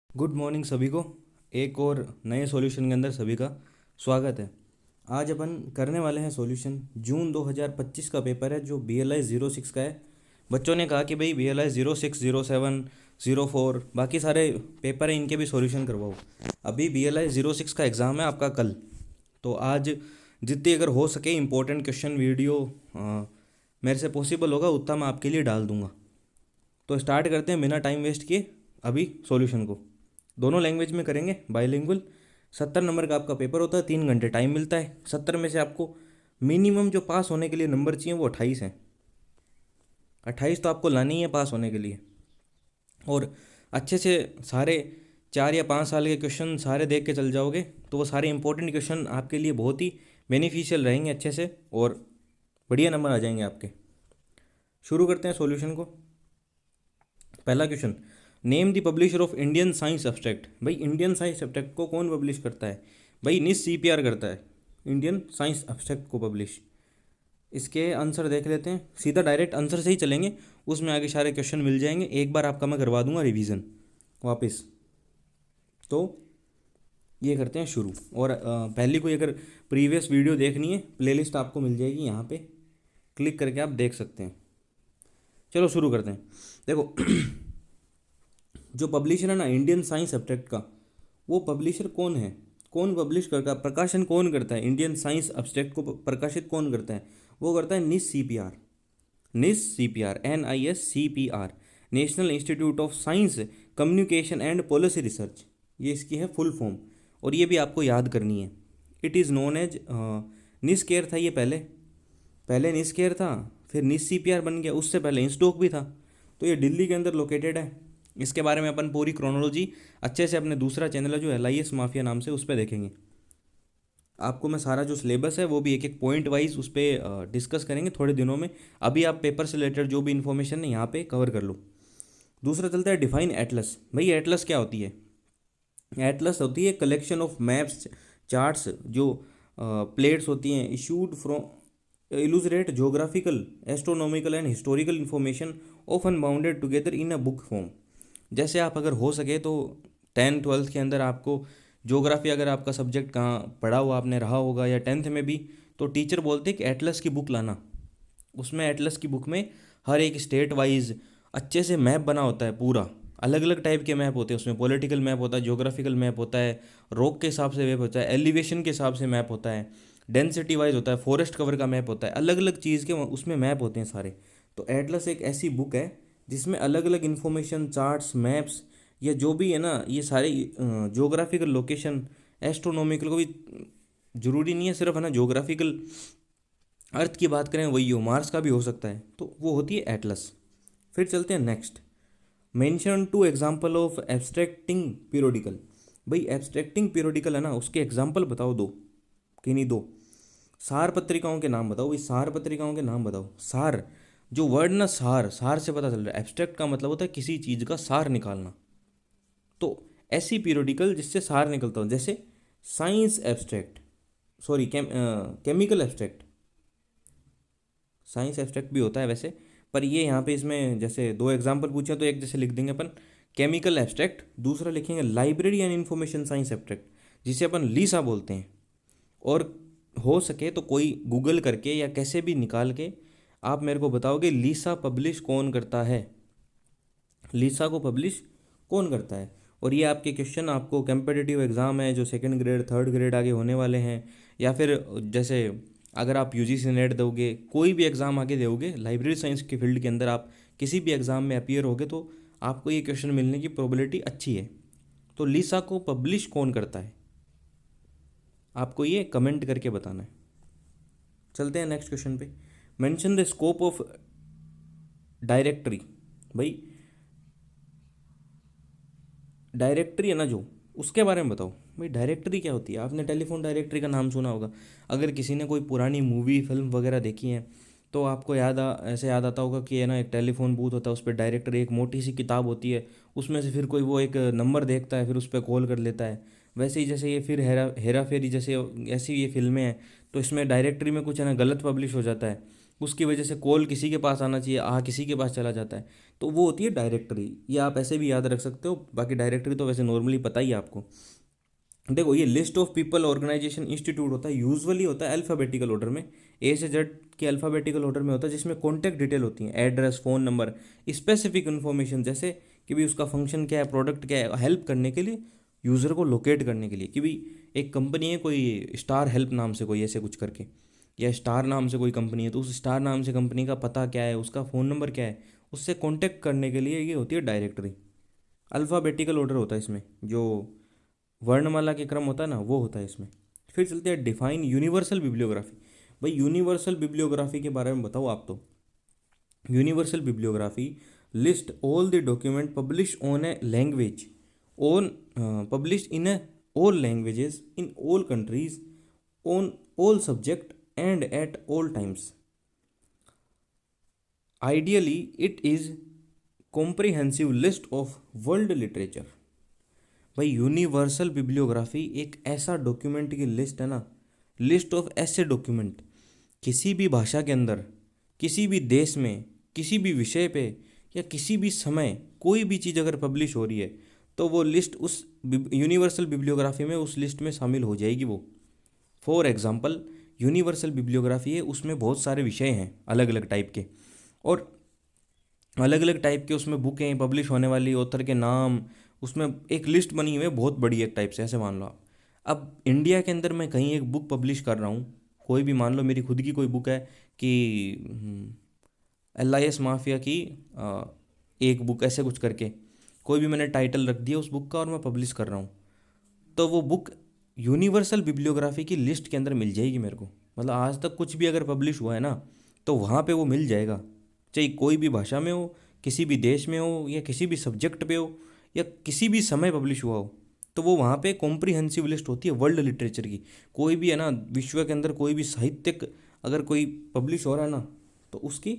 Good morning सभी को। एक और नए सॉल्यूशन के अंदर सभी का स्वागत है। आज अपन करने वाले हैं सॉल्यूशन। जून 2025 का पेपर है जो BLI 06 का है। बच्चों ने कहा कि भाई BLI 06, 07, 04 बाकी सारे पेपर हैं, इनके भी सॉल्यूशन करवाओ। अभी BLI 06 का एग्ज़ाम है आपका कल। तो आज जितनी अगर हो सके इम्पोर्टेंट क्वेश्चन वीडियो मेरे से पॉसिबल होगा उतना मैं आपके लिए डाल दूंगा। तो स्टार्ट करते हैं बिना टाइम वेस्ट किए अभी सॉल्यूशन को। दोनों लैंग्वेज में करेंगे, बाईलिंगुअल। 70 नंबर का आपका पेपर होता है, 3 घंटे टाइम मिलता है। 70 में से आपको मिनिमम जो पास होने के लिए नंबर चाहिए वो 28 हैं। 28 तो आपको लानी ही है पास होने के लिए। और अच्छे से सारे 4 या 5 साल के क्वेश्चन सारे देख के चल जाओगे तो वो सारे इंपॉर्टेंट क्वेश्चन आपके लिए बहुत ही बेनिफिशियल रहेंगे अच्छे से, और बढ़िया नंबर आ जाएंगे आपके। शुरू करते हैं सॉल्यूशन को। पहला question, name the publisher of Indian science abstract. भाई इंडियन साइंस एब्स्ट्रैक्ट को कौन पब्लिश करता है? भाई NIST CPR करता है इंडियन साइंस एब्स्ट्रैक्ट को पब्लिश। इसके आंसर देख लेते हैं, सीधा डायरेक्ट आंसर से ही चलेंगे, उसमें आगे सारे क्वेश्चन मिल जाएंगे। एक बार आपका मैं करवा दूंगा रिवीजन वापस। तो ये करते हैं शुरू। और पहली कोई अगर प्रीवियस वीडियो देखनी है, प्लेलिस्ट आपको मिल जाएगी यहाँ पे, क्लिक करके आप देख सकते हैं। चलो शुरू करते हैं। देखो जो पब्लिशर है ना इंडियन साइंस एब्स्ट्रैक्ट का, वो पब्लिशर कौन है, कौन पब्लिश करता है, प्रकाशन कौन करता है, इंडियन साइंस एब्स्ट्रैक्ट को प्रकाशित कौन करता है? वो करता है NIST CPR। NIST CPR, NISCPR, national institute of science communication and policy research, ये इसकी है फुल फॉर्म। और ये भी आपको याद करनी है। It is known as NIST केयर था ये पहले। पहले NIST केयर था, फिर NIST CPR बन गया, उससे पहले इंस्टॉक भी था। तो ये दिल्ली के अंदर लोकेटेड है। इसके बारे में अपन पूरी क्रोनोलॉजी अच्छे से अपने दूसरा चैनल है जो LIS माफिया नाम से, उस पर देखेंगे। आपको मैं सारा जो सिलेबस है वो भी एक एक पॉइंट वाइज उस पर डिस्कस करेंगे थोड़े दिनों में। अभी आप पेपर से रिलेटेड जो भी इन्फॉर्मेशन है यहाँ पे कवर कर लो। दूसरा चलता है डिफाइन एटलस। भाई एटलस क्या होती है? एटलस होती है कलेक्शन ऑफ मैप्स, चार्ट्स, जो प्लेट्स होती हैं issued from illustrate geographical, astronomical and historical information often bounded together in a book form. जैसे आप अगर हो सके तो 10th 12th के अंदर आपको ज्योग्राफी, अगर आपका सब्जेक्ट कहाँ पढ़ा हुआ आपने रहा होगा, या 10th में भी, तो टीचर बोलते कि एटलस की बुक लाना। उसमें एटलस की बुक में हर एक स्टेट वाइज अच्छे से मैप बना होता है पूरा। अलग अलग टाइप के मैप होते हैं उसमें, पॉलिटिकल मैप होता है, ज्योग्राफिकल मैप होता है, रॉक के हिसाब से मैप होता है, एलिवेशन के हिसाब से मैप होता है, डेंसिटी वाइज होता है, फॉरेस्ट कवर का मैप होता है, अलग अलग चीज़ के उसमें मैप होते हैं सारे। तो एटलस एक ऐसी बुक है जिसमें अलग अलग इन्फॉर्मेशन, चार्ट्स, मैप्स, या जो भी है ना, ये सारे ज्योग्राफिकल लोकेशन, एस्ट्रोनॉमिकल को भी ज़रूरी नहीं है सिर्फ है ना ज्योग्राफिकल अर्थ की बात करें वही हो, मार्स का भी हो सकता है, तो वो होती है एटलस। फिर चलते हैं next. Mention two example of abstracting periodical. भाई एब्स्ट्रैक्टिंग पीरियोडिकल है ना, उसके एग्जाम्पल बताओ दो, किन्हीं दो। सार पत्रिकाओं के नाम बताओ, इस सार पत्रिकाओं के नाम बताओ। सार, जो वर्ड ना, सार, सार से पता चल रहा है एब्स्ट्रैक्ट का मतलब होता है किसी चीज़ का सार निकालना। तो ऐसी पीरियोडिकल जिससे सार निकलता हो, जैसे science abstract, sorry chemical abstract. Science abstract भी होता है वैसे, पर ये यहाँ पे इसमें जैसे दो एग्जांपल पूछे तो एक जैसे लिख देंगे अपन केमिकल एब्स्ट्रैक्ट, दूसरा लिखेंगे library and information science abstract, जिसे अपन लीसा बोलते हैं। और हो सके तो कोई गूगल करके या कैसे भी निकाल के आप मेरे को बताओगे लीसा पब्लिश कौन करता है, लीसा को पब्लिश कौन करता है। और ये आपके क्वेश्चन आपको कम्पिटिटिव एग्ज़ाम है जो सेकंड ग्रेड, थर्ड ग्रेड आगे होने वाले हैं, या फिर जैसे अगर आप UGC नेट दोगे, कोई भी एग्ज़ाम आगे दोगे लाइब्रेरी साइंस के फील्ड के अंदर, आप किसी भी एग्ज़ाम में अपीयर होगे तो आपको ये क्वेश्चन मिलने की प्रोबेबिलिटी अच्छी है। तो लीसा को पब्लिश कौन करता है, आपको ये कमेंट करके बताना है। चलते हैं नेक्स्ट क्वेश्चन पे। Mention the scope of directory. भाई डायरेक्टरी है ना जो, उसके बारे में बताओ। भाई डायरेक्टरी क्या होती है? आपने टेलीफोन डायरेक्टरी का नाम सुना होगा। अगर किसी ने कोई पुरानी मूवी फिल्म वगैरह देखी है तो आपको ऐसे याद आता होगा कि है ना एक टेलीफोन बूथ होता है, उस पर डायरेक्टरी एक मोटी सी किताब होती है, उसमें से फिर कोई वो एक नंबर देखता है, फिर उस पर कॉल कर लेता है। वैसे ही जैसे ये फिर हेरा हेरा फेरी जैसे ऐसी ये फिल्में हैं, तो इसमें डायरेक्टरी में कुछ है ना गलत पब्लिश हो जाता है, उसकी वजह से कॉल किसी के पास आना चाहिए, किसी के पास चला जाता है, तो वो होती है डायरेक्टरी। ये आप ऐसे भी याद रख सकते हो, बाकी डायरेक्टरी तो वैसे नॉर्मली पता ही है आपको। देखो ये list of people organization institute होता है, यूजुअली होता है अल्फ़ाबेटिकल ऑर्डर में, ए से जेड के अल्फ़ाबेटिकल ऑर्डर में होता है, जिसमें कॉन्टैक्ट डिटेल होती है, address, phone number, specific information, जैसे कि भी उसका फंक्शन क्या है, प्रोडक्ट क्या है, हेल्प करने के लिए, यूज़र को लोकेट करने के लिए, कि भी एक कंपनी है कोई स्टार हेल्प नाम से, कोई ऐसे कुछ करके, या स्टार नाम से कोई कंपनी है, तो उस स्टार नाम से कंपनी का पता क्या है, उसका फ़ोन नंबर क्या है, उससे कॉन्टैक्ट करने के लिए ये होती है डायरेक्टरी। अल्फ़ाबेटिकल ऑर्डर होता है इसमें, जो वर्णमाला के क्रम होता है ना, वो होता है इसमें। फिर चलते हैं डिफाइन यूनिवर्सल बिब्लियोग्राफी। भाई यूनिवर्सल बिब्लियोग्राफी के बारे में बताओ आप तो। Universal bibliography list all the document publish on a language on publish in A all languages in all countries on all subject and at all times. Ideally it is comprehensive list of world literature. भाई universal bibliography एक ऐसा document की list है ना, list of ऐसे document किसी भी भाषा के अंदर, किसी भी देश में, किसी भी विषय पे, या किसी भी समय कोई भी चीज़ अगर पब्लिश हो रही है, तो वो लिस्ट उस यूनिवर्सल बिब्लियोग्राफी में, उस लिस्ट में शामिल हो जाएगी वो। फॉर एग्जांपल यूनिवर्सल बिब्लियोग्राफी है, उसमें बहुत सारे विषय हैं अलग अलग टाइप के, और अलग अलग टाइप के उसमें बुकें पब्लिश होने वाली, ऑथर के नाम, उसमें एक लिस्ट बनी हुई है बहुत बड़ी एक टाइप से, ऐसे मान लो आप। अब इंडिया के अंदर मैं कहीं एक बुक पब्लिश कर रहा हूँ, कोई भी, मान लो मेरी खुद की कोई बुक है कि LIS माफिया की एक बुक ऐसे कुछ करके, कोई भी मैंने टाइटल रख दिया उस बुक का और मैं पब्लिश कर रहा हूँ, तो वो बुक यूनिवर्सल बिब्लियोग्राफी की लिस्ट के अंदर मिल जाएगी मेरे को। मतलब आज तक कुछ भी अगर पब्लिश हुआ है ना, तो वहाँ पे वो मिल जाएगा, चाहे कोई भी भाषा में हो, किसी भी देश में हो, या किसी भी सब्जेक्ट पे हो, या किसी भी समय पब्लिश हुआ हो, तो वो वहाँ पे कॉम्प्रिहेंसिव लिस्ट होती है वर्ल्ड लिटरेचर की। कोई भी है ना विश्व के अंदर कोई भी साहित्यिक अगर कोई पब्लिश हो रहा है ना, तो उसकी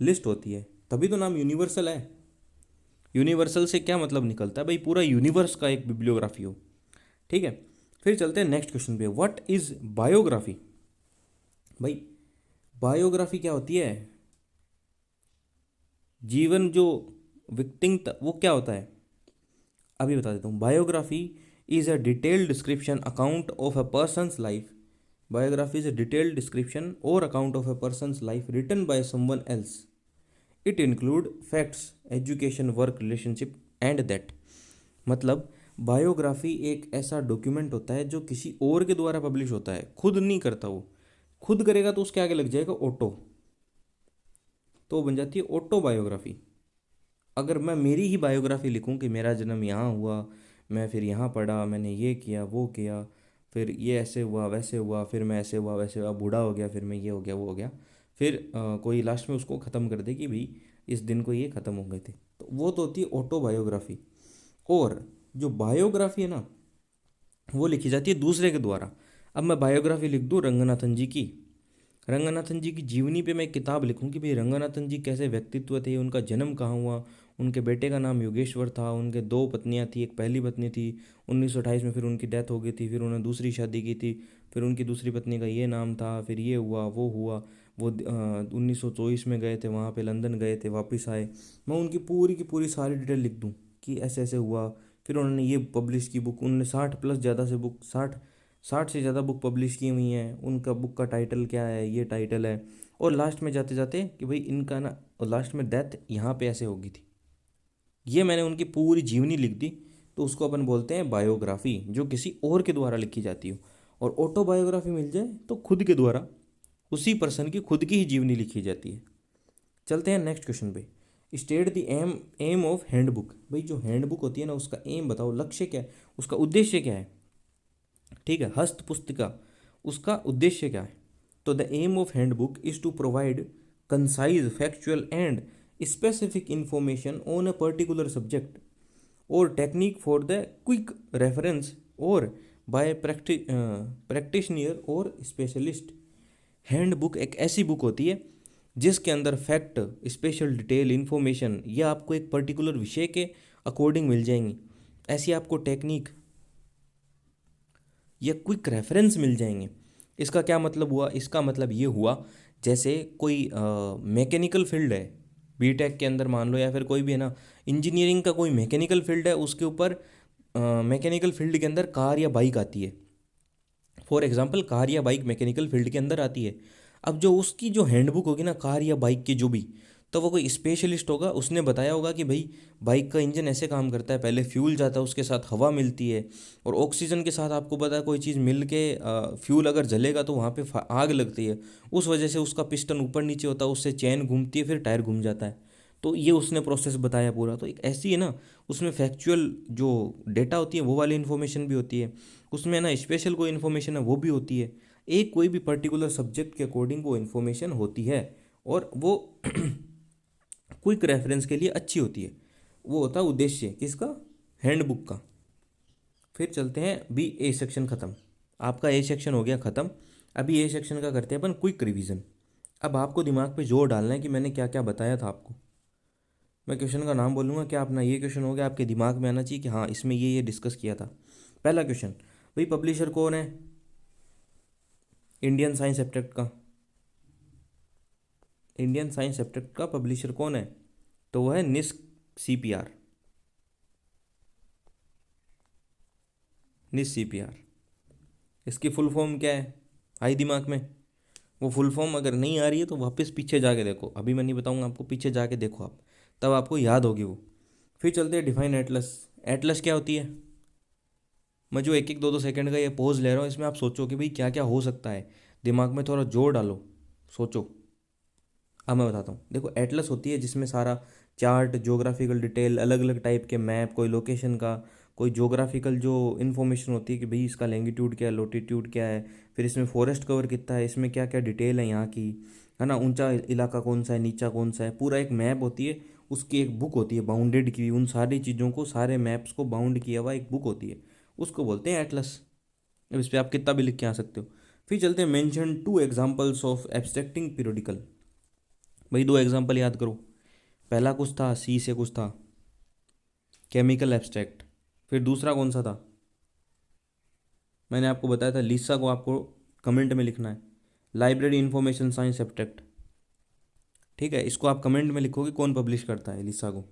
लिस्ट होती है, तभी तो नाम यूनिवर्सल है। यूनिवर्सल से क्या मतलब निकलता है भाई, पूरा यूनिवर्स का एक बिब्लियोग्राफी हो। ठीक है, फिर चलते हैं नेक्स्ट क्वेश्चन पे, व्हाट इज बायोग्राफी। भाई बायोग्राफी क्या होती है, जीवन जो व्यक्तिगत वो क्या होता है, अभी बता देता हूँ। Biography is a detailed description account of a person's life. Biography is a detailed description और account of a person's life written by someone else. It include facts, education, work, relationship and that. मतलब biography एक ऐसा document होता है जो किसी और के द्वारा पब्लिश होता है, खुद नहीं करता वो। खुद करेगा तो उसके आगे लग जाएगा ऑटो, तो वो बन जाती है ऑटो बायोग्राफी। अगर मैं मेरी ही बायोग्राफी लिखूं कि मेरा जन्म यहाँ हुआ, मैं फिर यहाँ पढ़ा, मैंने ये किया वो किया, फिर ये ऐसे हुआ वैसे हुआ, फिर मैं ऐसे हुआ वैसे हुआ, बूढ़ा हो गया, फिर मैं ये हो गया वो हो गया, फिर कोई लास्ट में उसको ख़त्म कर दे कि भाई इस दिन को ये ख़त्म हो गए थे, तो वो तो होती है ऑटो बायोग्राफी। और जो बायोग्राफी है ना, वो लिखी जाती है दूसरे के द्वारा। अब मैं बायोग्राफी लिख दूँ रंगनाथन जी की, रंगनाथन जी की जीवनी पे मैं एक किताब लिखूं कि भाई रंगनाथन जी कैसे व्यक्तित्व थे, उनका जन्म कहाँ हुआ, उनके बेटे का नाम योगेश्वर था, उनके दो पत्नियां थी, एक पहली पत्नी थी 1928 में, फिर उनकी डेथ हो गई थी, फिर उन्होंने दूसरी शादी की थी, फिर उनकी दूसरी पत्नी का ये नाम था, फिर ये हुआ वो हुआ, वो 1924 में गए थे वहाँ पे, लंदन गए थे, वापस आए। मैं उनकी पूरी की पूरी सारी डिटेल लिख दूँ कि ऐसे ऐसे हुआ, फिर उन्होंने ये पब्लिश की बुक, उन्होंने 60+ ज़्यादा से बुक, 60 से ज़्यादा बुक पब्लिश की हुई हैं, उनका बुक का टाइटल क्या है, ये टाइटल है, और लास्ट में जाते जाते कि भाई इनका ना, और लास्ट में डेथ यहाँ पे ऐसे होगी थी। ये मैंने उनकी पूरी जीवनी लिख दी, तो उसको अपन बोलते हैं बायोग्राफी, जो किसी और के द्वारा लिखी जाती हो। और ऑटोबायोग्राफी मिल जाए तो खुद के द्वारा, उसी पर्सन की खुद की ही जीवनी लिखी जाती है। चलते हैं नेक्स्ट क्वेश्चन पे, state the aim of handbook. भाई जो हैंडबुक होती है ना, उसका एम बताओ, लक्ष्य क्या है, उसका उद्देश्य क्या है। ठीक है, हस्त पुस्तिका, उसका उद्देश्य क्या है। तो the aim of handbook is to provide concise, factual and specific information on a particular subject और technique for the quick reference और बाय प्रैक्टिशनियर और स्पेशलिस्ट। हैंडबुक एक ऐसी बुक होती है जिसके अंदर फैक्ट, स्पेशल डिटेल, इंफॉर्मेशन, ये आपको एक पर्टिकुलर विषय के अकॉर्डिंग मिल जाएंगी। ऐसी आपको टेक्निक या क्विक रेफरेंस मिल जाएंगे। इसका क्या मतलब हुआ, इसका मतलब ये हुआ जैसे कोई मैकेनिकल फील्ड है बीटेक के अंदर मान लो, या फिर कोई भी है ना इंजीनियरिंग का कोई मैकेनिकल फील्ड है, उसके ऊपर मैकेनिकल फील्ड के अंदर कार या बाइक आती है। फॉर एग्जांपल कार या बाइक मैकेनिकल फील्ड के अंदर आती है। अब जो उसकी जो हैंडबुक होगी ना कार या बाइक की जो भी, तो वो कोई स्पेशलिस्ट होगा, उसने बताया होगा कि भाई बाइक का इंजन ऐसे काम करता है, पहले फ्यूल जाता है, उसके साथ हवा मिलती है, और ऑक्सीजन के साथ आपको पता है कोई चीज़ मिल के फ्यूल अगर जलेगा तो वहाँ पे आग लगती है, उस वजह से उसका पिस्टन ऊपर नीचे होता है, उससे चैन घूमती है, फिर टायर घूम जाता है। तो ये उसने प्रोसेस बताया पूरा। तो एक ऐसी है ना, उसमें फैक्चुअल जो डेटा होती है वो वाली इन्फॉर्मेशन भी होती है, उसमें ना स्पेशल कोई इन्फॉर्मेशन है वो भी होती है। एक कोई भी पर्टिकुलर सब्जेक्ट के अकॉर्डिंग वो इन्फॉर्मेशन होती है, और वो क्विक रेफरेंस के लिए अच्छी होती है। वो होता है उद्देश्य किसका, हैंडबुक का। फिर चलते हैं बी ए सेक्शन ख़त्म। आपका ए सेक्शन हो गया ख़त्म। अभी ए सेक्शन का करते हैं अपन क्विक रिवीजन। अब आपको दिमाग पे जोर डालना है कि मैंने क्या क्या बताया था आपको। मैं क्वेश्चन का नाम बोलूँगा, क्या अपना ये क्वेश्चन हो गया आपके दिमाग में आना चाहिए कि हाँ इसमें ये डिस्कस किया था। पहला क्वेश्चन, भाई पब्लिशर कौन है इंडियन साइंस एब्स्ट्रैक्ट का? इंडियन साइंस एब्स्ट्रैक्ट का पब्लिशर कौन है? तो वो है निस्क CPR। निस्क CPR। इसकी फुल फॉर्म क्या है, आई दिमाग में? वो फुल फॉर्म अगर नहीं आ रही है तो वापस पीछे जाके देखो, अभी मैं नहीं बताऊंगा आपको, पीछे जाके देखो आप, तब आपको याद होगी वो। फिर चलते हैं डिफाइन एटलस। एटलस क्या होती है? मैं जो एक एक दो दो सेकंड का ये पोज ले रहा हूँ, इसमें आप सोचो कि भाई क्या क्या हो सकता है, दिमाग में थोड़ा जोर डालो, सोचो। अब मैं बताता हूँ, देखो एटलस होती है जिसमें सारा चार्ट, ज्योग्राफिकल डिटेल, अलग अलग टाइप के मैप, कोई लोकेशन का, कोई ज्योग्राफिकल जो इन्फॉर्मेशन होती है कि भाई इसका लैंगिट्यूड क्या है, लोटीट्यूड क्या है, फिर इसमें फॉरेस्ट कवर कितना है, इसमें क्या क्या डिटेल है यहाँ की, है ना, ऊंचा इलाका कौन सा है, नीचा कौन सा है, पूरा एक मैप होती है। उसकी एक बुक होती है बाउंडेड की, उन सारी चीज़ों को, सारे मैप्स को बाउंड किया हुआ एक बुक होती है, उसको बोलते हैं एटलस। अब इस पर आप कितना भी लिख के आ सकते हो। फिर चलते हैं mention 2 examples of abstracting periodical. भाई 2 एग्जांपल याद करो। पहला कुछ था, सी से कुछ था, केमिकल एब्स्ट्रैक्ट। फिर दूसरा कौन सा था? मैंने आपको बताया था लिसा को आपको कमेंट में लिखना है, लाइब्रेरी इंफॉर्मेशन साइंस एब्स्ट्रैक्ट। ठीक है, इसको आप कमेंट में लिखोगे कौन पब्लिश करता है लिसा को।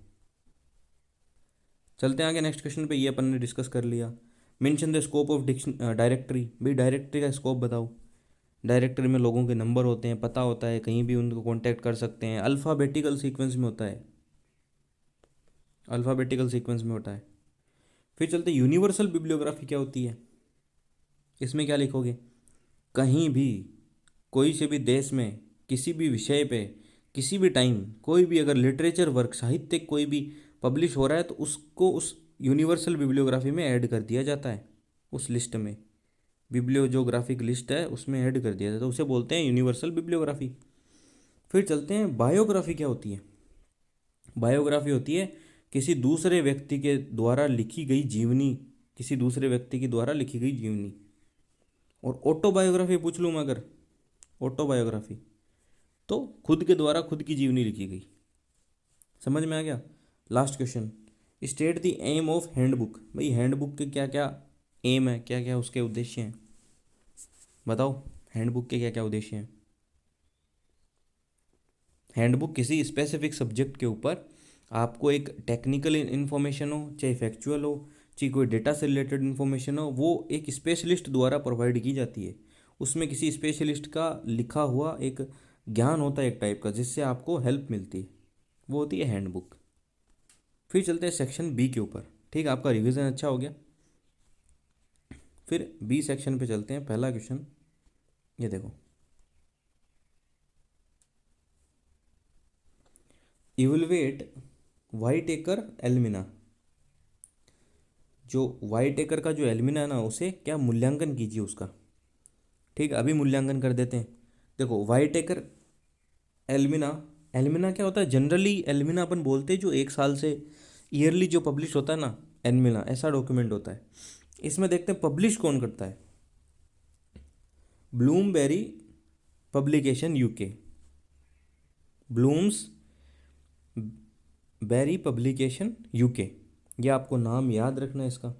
चलते हैं आगे नेक्स्ट क्वेश्चन पे, ये अपन ने डिस्कस कर लिया। Mention the scope of directory. भाई डायरेक्टरी का स्कोप बताओ। डायरेक्टरी में लोगों के नंबर होते हैं, पता होता है, कहीं भी उनको कांटेक्ट कर सकते हैं, अल्फ़ाबेटिकल सीक्वेंस में होता है, अल्फ़ाबेटिकल सीक्वेंस में होता है। फिर चलते यूनिवर्सल बिब्लियोग्राफी क्या होती है। इसमें क्या लिखोगे, कहीं भी, कोई से भी देश में, किसी भी विषय पे, किसी भी टाइम, कोई भी अगर लिटरेचर वर्क, साहित्यिक कोई भी पब्लिश हो रहा है तो उसको उस यूनिवर्सल बिब्लियोग्राफी में ऐड कर दिया जाता है, उस लिस्ट में, बिब्लियोजोग्राफिक लिस्ट है उसमें ऐड कर दिया जाता है, उसे बोलते हैं यूनिवर्सल बिब्लियोग्राफी। फिर चलते हैं बायोग्राफी क्या होती है। बायोग्राफी होती है किसी दूसरे व्यक्ति के द्वारा लिखी गई जीवनी, किसी दूसरे व्यक्ति के द्वारा लिखी गई जीवनी। और ऑटोबायोग्राफी पूछ लूँ मैं अगर, ऑटोबायोग्राफी तो खुद के द्वारा खुद की जीवनी लिखी गई। समझ में आ गया। Last question, state the aim of handbook. भाई हैंडबुक के क्या क्या एम है, क्या क्या उसके उद्देश्य हैं, बताओ। हैंडबुक के क्या क्या उद्देश्य हैं? हैंडबुक किसी स्पेसिफिक सब्जेक्ट के ऊपर आपको एक टेक्निकल इन्फॉर्मेशन हो, चाहे फैक्चुअल हो, चाहे कोई डेटा से रिलेटेड इन्फॉर्मेशन हो, वो एक स्पेशलिस्ट द्वारा प्रोवाइड की जाती है। उसमें किसी स्पेशलिस्ट का लिखा हुआ एक ज्ञान होता है एक टाइप का, जिससे आपको हेल्प मिलती है, वो होती है हैंडबुक। फिर चलते हैं सेक्शन बी के ऊपर। ठीक है, आपका रिवीजन अच्छा हो गया। फिर बी सेक्शन पे चलते हैं। पहला क्वेश्चन ये देखो, इवलुएट वाइट एकर एल्मिना। जो वाइट एकर का जो एल्मिना है ना, उसे क्या मूल्यांकन कीजिए उसका। ठीक है, अभी मूल्यांकन कर देते हैं। देखो वाइट एकर एल्मिना, एल्मिना क्या होता है, जनरली एल्मिना अपन बोलते हैं जो एक साल से ईयरली जो पब्लिश होता है ना, एल्मिना ऐसा डॉक्यूमेंट होता है। इसमें देखते हैं पब्लिश कौन करता है। Bloomsbury publication UK, Bloomsbury publication UK, ये आपको नाम याद रखना है इसका।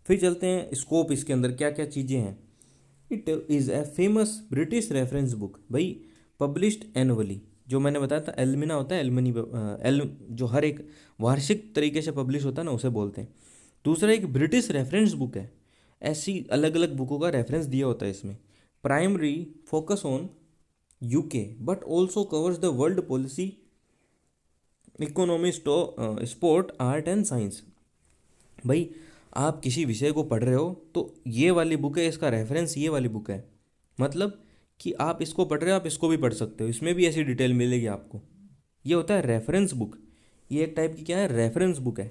फिर चलते हैं स्कोप, इसके अंदर क्या क्या चीज़ें हैं। It is a famous British reference book भाई, पब्लिश्ड एनुअली। जो मैंने बताया था एल्मिना होता है, एल्मनी एल जो हर एक वार्षिक तरीके से पब्लिश होता है ना, उसे बोलते हैं। दूसरा एक ब्रिटिश रेफरेंस बुक है, ऐसी अलग अलग बुकों का रेफरेंस दिया होता है इसमें। Primary focus on UK but also covers the world policy, economy, sport, art and science. भाई आप किसी विषय को पढ़ रहे हो तो ये वाली बुक है, इसका रेफरेंस ये वाली बुक है। मतलब कि आप इसको पढ़ रहे हो, आप इसको भी पढ़ सकते हो, इसमें भी ऐसी डिटेल मिलेगी आपको। ये होता है रेफरेंस बुक। ये एक टाइप की क्या है, रेफरेंस बुक है,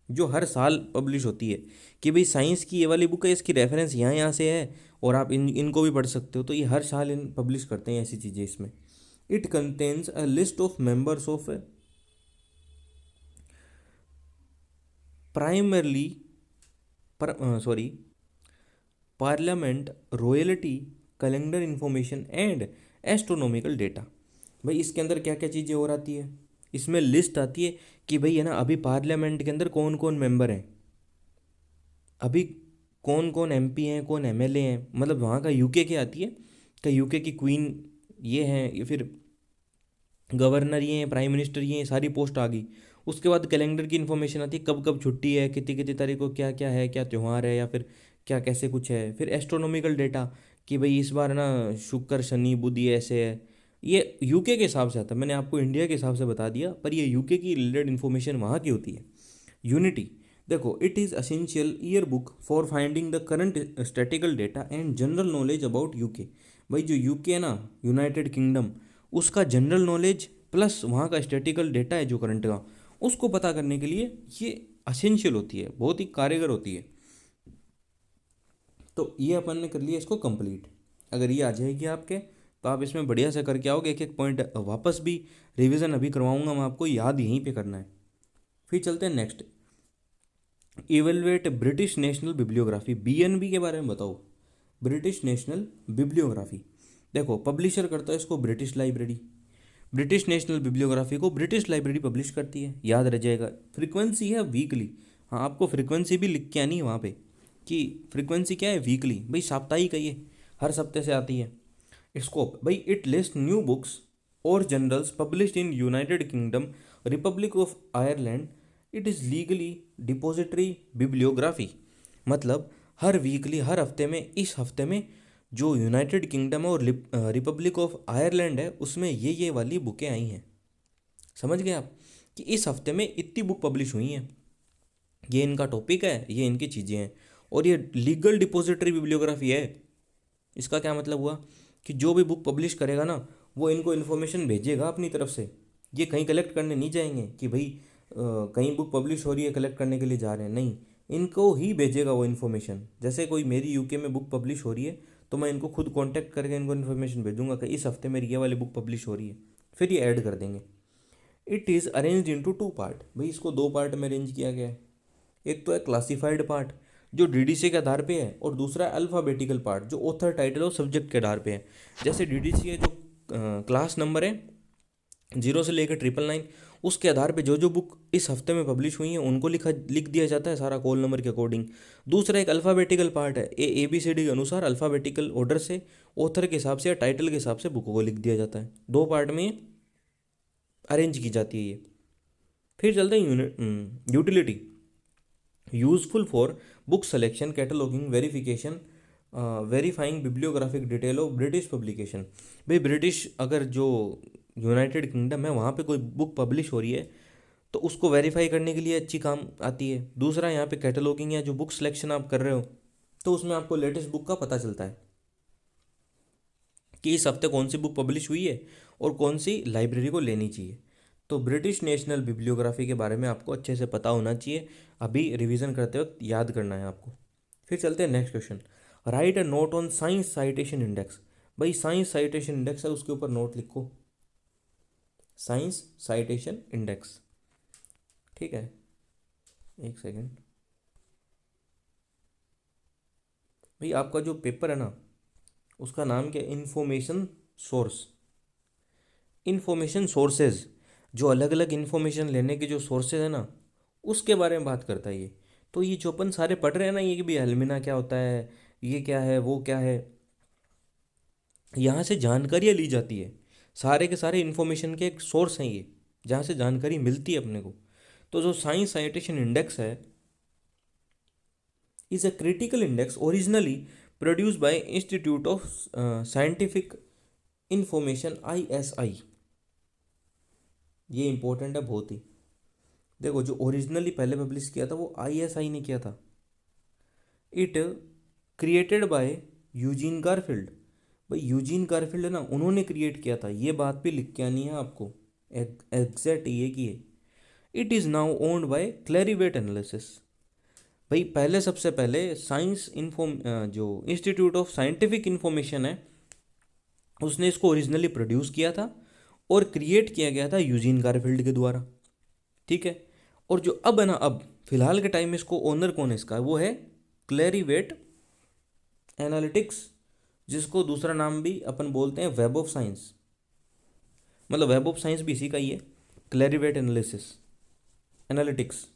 जो हर साल पब्लिश होती है। कि भाई साइंस की ये वाली बुक है, इसकी रेफरेंस यहाँ यहाँ से है, और आप इनको भी पढ़ सकते हो। तो ये हर साल इन पब्लिश करते हैं ऐसी चीज़ें इसमें। It contains a list of members of primarily sorry parliament, royalty, calendar information and astronomical data. भाई इसके अंदर क्या क्या चीज़ें और आती है, इसमें लिस्ट आती है कि भाई है ना, अभी पार्लियामेंट के अंदर कौन कौन मेंबर हैं, अभी कौन कौन एमपी हैं, कौन एमएलए हैं। मतलब वहाँ का यूके की आती है कि यूके की क्वीन ये हैं, या फिर गवर्नर ये हैं, प्राइम मिनिस्टर ये हैं, सारी पोस्ट आ गई। उसके बाद कैलेंडर की इन्फॉर्मेशन आती है, कब कब छुट्टी है, कितनी कितनी तारीख को क्या क्या है, क्या त्यौहार है, या फिर क्या कैसे कुछ है। फिर एस्ट्रोनॉमिकल डेटा कि भाई इस बार ना शुक्र शनि बुध ये ऐसे है। ये यूके के हिसाब से आता है, मैंने आपको इंडिया के हिसाब से बता दिया, पर ये यूके की रिलेटेड इन्फॉर्मेशन वहाँ की होती है। यूनिटी, देखो it is essential year book for finding the current statistical data and general knowledge about UK. भाई जो यूके है ना, यूनाइटेड किंगडम, उसका जनरल नॉलेज प्लस वहाँ का स्टैटिकल डेटा है जो करंट का, उसको पता करने के लिए ये असेंशियल होती है, बहुत ही कारगर होती है। तो ये अपन ने कर लिया इसको कंप्लीट। अगर ये आ जाएगी आपके, तो आप इसमें बढ़िया से करके आओगे। एक एक पॉइंट वापस भी रिवीजन अभी करवाऊंगा मैं आपको, याद यहीं पे करना है। फिर चलते हैं next, evaluate British national bibliography, BNB के बारे में बताओ। ब्रिटिश नेशनल बिब्लियोग्राफी, देखो पब्लिशर करता है इसको British library. British national bibliography को ब्रिटिश लाइब्रेरी पब्लिश करती है, याद रह जाएगा। फ्रीक्वेंसी है वीकली, हाँ आपको फ्रीक्वेंसी भी लिख के आनी है वहाँ पे कि फ्रीक्वेंसी क्या है, वीकली। भाई साप्ताहिक है ये, हर सप्ते से आती है। स्कोप, भाई इट लिस्ट न्यू बुक्स और journals published in United kingdom, Republic of Ireland. It is legally depository bibliography. मतलब हर वीकली, हर हफ्ते में, इस हफ्ते में जो यूनाइटेड किंगडम है और रिपब्लिक ऑफ आयरलैंड है, उसमें ये वाली बुकें आई हैं। समझ गए आप कि इस हफ्ते में इतनी बुक पब्लिश हुई हैं, ये इनका टॉपिक है, ये इनकी चीज़ें हैं, और ये लीगल डिपॉजिटरी बिब्लियोग्राफी है। इसका क्या मतलब हुआ कि जो भी बुक पब्लिश करेगा ना, वो इनको इन्फॉर्मेशन भेजेगा अपनी तरफ से। ये कहीं कलेक्ट करने नहीं जाएंगे कि भाई कहीं बुक पब्लिश हो रही है कलेक्ट करने के लिए जा रहे हैं, नहीं, इनको ही भेजेगा वो इन्फॉर्मेशन। जैसे कोई मेरी यूके में बुक पब्लिश हो रही है, तो मैं इनको खुद कांटेक्ट करके इनको इन्फॉर्मेशन भेजूंगा कि इस हफ्ते मेरी ये वाली बुक पब्लिश हो रही है, फिर ये ऐड कर देंगे। It is arrange into two part, भाई इसको दो पार्ट में अरेंज किया गया है। एक तो है क्लासिफाइड पार्ट जो डीडीसी के आधार पे है, और दूसरा है अल्फ़ाबेटिकल पार्ट जो ऑथर टाइटल और सब्जेक्ट के आधार पे है। जैसे डीडीसी है जो क्लास नंबर है 0 से लेकर 999, उसके आधार पे जो जो बुक इस हफ्ते में पब्लिश हुई हैं उनको लिख दिया जाता है सारा कॉल नंबर के अकॉर्डिंग। दूसरा एक अल्फ़ाबेटिकल पार्ट है, ABCD के अनुसार अल्फ़ाबेटिकल ऑर्डर से ऑथर के हिसाब से या टाइटल के हिसाब से बुकों को लिख दिया जाता है। दो पार्ट में अरेंज की जाती है ये। फिर चलते हैं utility, useful for book selection, cataloguing, verification, verifying bibliographic detail of British publication. भाई ब्रिटिश अगर जो यूनाइटेड किंगडम है वहाँ पे कोई बुक पब्लिश हो रही है तो उसको वेरीफाई करने के लिए अच्छी काम आती है। दूसरा यहाँ पे कैटलॉगिंग या जो बुक सिलेक्शन आप कर रहे हो, तो उसमें आपको लेटेस्ट बुक का पता चलता है कि इस हफ्ते कौन सी बुक पब्लिश हुई है और कौन सी लाइब्रेरी को लेनी चाहिए। तो ब्रिटिश नेशनल बिब्लियोग्राफी के बारे में आपको अच्छे से पता होना चाहिए, अभी रिवीजन करते वक्त याद करना है आपको। फिर चलते हैं next question, right a note on science citation index. भाई साइंस साइटेशन इंडेक्स है, उसके ऊपर नोट लिखो, साइंस साइटेशन इंडेक्स। ठीक है, एक सेकेंड। भाई आपका जो पेपर है ना, उसका नाम क्या है, इंफॉर्मेशन सोर्स, इंफॉर्मेशन सोर्सेज, जो अलग अलग इंफॉर्मेशन लेने के जो सोर्सेज है ना, उसके बारे में बात करता है ये। तो ये जो अपन सारे पढ़ रहे हैं ना, ये कि भाई एल्मिना क्या होता है, ये क्या है, वो क्या है, यहाँ से जानकारियाँ ली जाती है, सारे के सारे इन्फॉर्मेशन के एक सोर्स हैं ये, जहाँ से जानकारी मिलती है अपने को। तो जो साइंस साइटेशन इंडेक्स है is a critical index originally produce by institute of scientific information ISI। ये इंपॉर्टेंट है बहुत ही। देखो, जो ओरिजिनली पहले पब्लिश किया था वो ISI ने किया था। It created by Eugene Garfield. भाई यूजीन गारफील्ड है ना, उन्होंने क्रिएट किया था। ये बात भी लिख के आनी है आपको, एग्जैक्ट ये की है। It is now owned by Clarivate analysis. भाई पहले, सबसे पहले साइंस इन्फॉर्म जो इंस्टीट्यूट ऑफ साइंटिफिक इंफॉर्मेशन है उसने इसको ओरिजिनली प्रोड्यूस किया था और क्रिएट किया गया था यूजीन गारफील्ड के द्वारा। ठीक है। और जो अब है ना, अब फिलहाल के टाइम में इसको ओनर कौन है इसका, वो है क्लैरिवेट एनालिटिक्स, जिसको दूसरा नाम भी अपन बोलते हैं वेब ऑफ साइंस। मतलब वेब ऑफ साइंस भी इसी का ही है, क्लैरिवेट एनालिसिस एनालिटिक्स।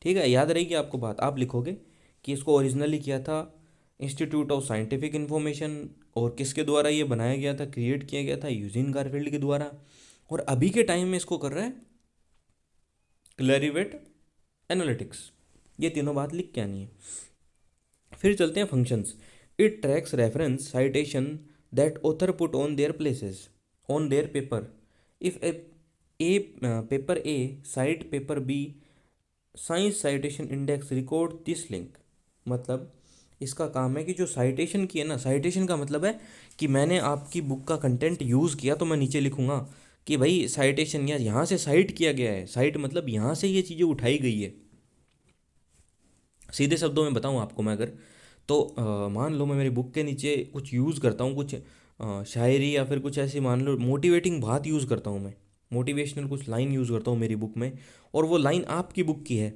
ठीक है, याद रहेगी आपको बात। आप लिखोगे कि इसको ओरिजिनली किया था इंस्टीट्यूट ऑफ साइंटिफिक इंफॉर्मेशन, और किसके द्वारा ये बनाया गया था, क्रिएट किया गया था यूजीन गारफील्ड के द्वारा, और अभी के टाइम में इसको कर रहा है क्लैरिवेट एनालिटिक्स। ये तीनों बात लिख के आनी है। फिर चलते हैं functions. It tracks reference citation that author put on their places on their paper. If a paper a cite paper b science citation index record this link. मतलब इसका काम है कि जो साइटेशन की है ना, साइटेशन का मतलब है कि मैंने आपकी बुक का कंटेंट यूज़ किया तो मैं नीचे लिखूंगा कि भाई साइटेशन, या यहाँ से साइट किया गया है। साइट मतलब यहाँ से ये चीज़ें उठाई गई है। सीधे शब्दों में बताऊँ आपको मैं अगर, तो मान लो मैं मेरी बुक के नीचे कुछ यूज़ करता हूँ, कुछ शायरी या फिर कुछ ऐसी, मान लो मोटिवेटिंग बात यूज़ करता हूँ मैं, मोटिवेशनल कुछ लाइन यूज़ करता हूँ मेरी बुक में, और वो लाइन आपकी बुक की है,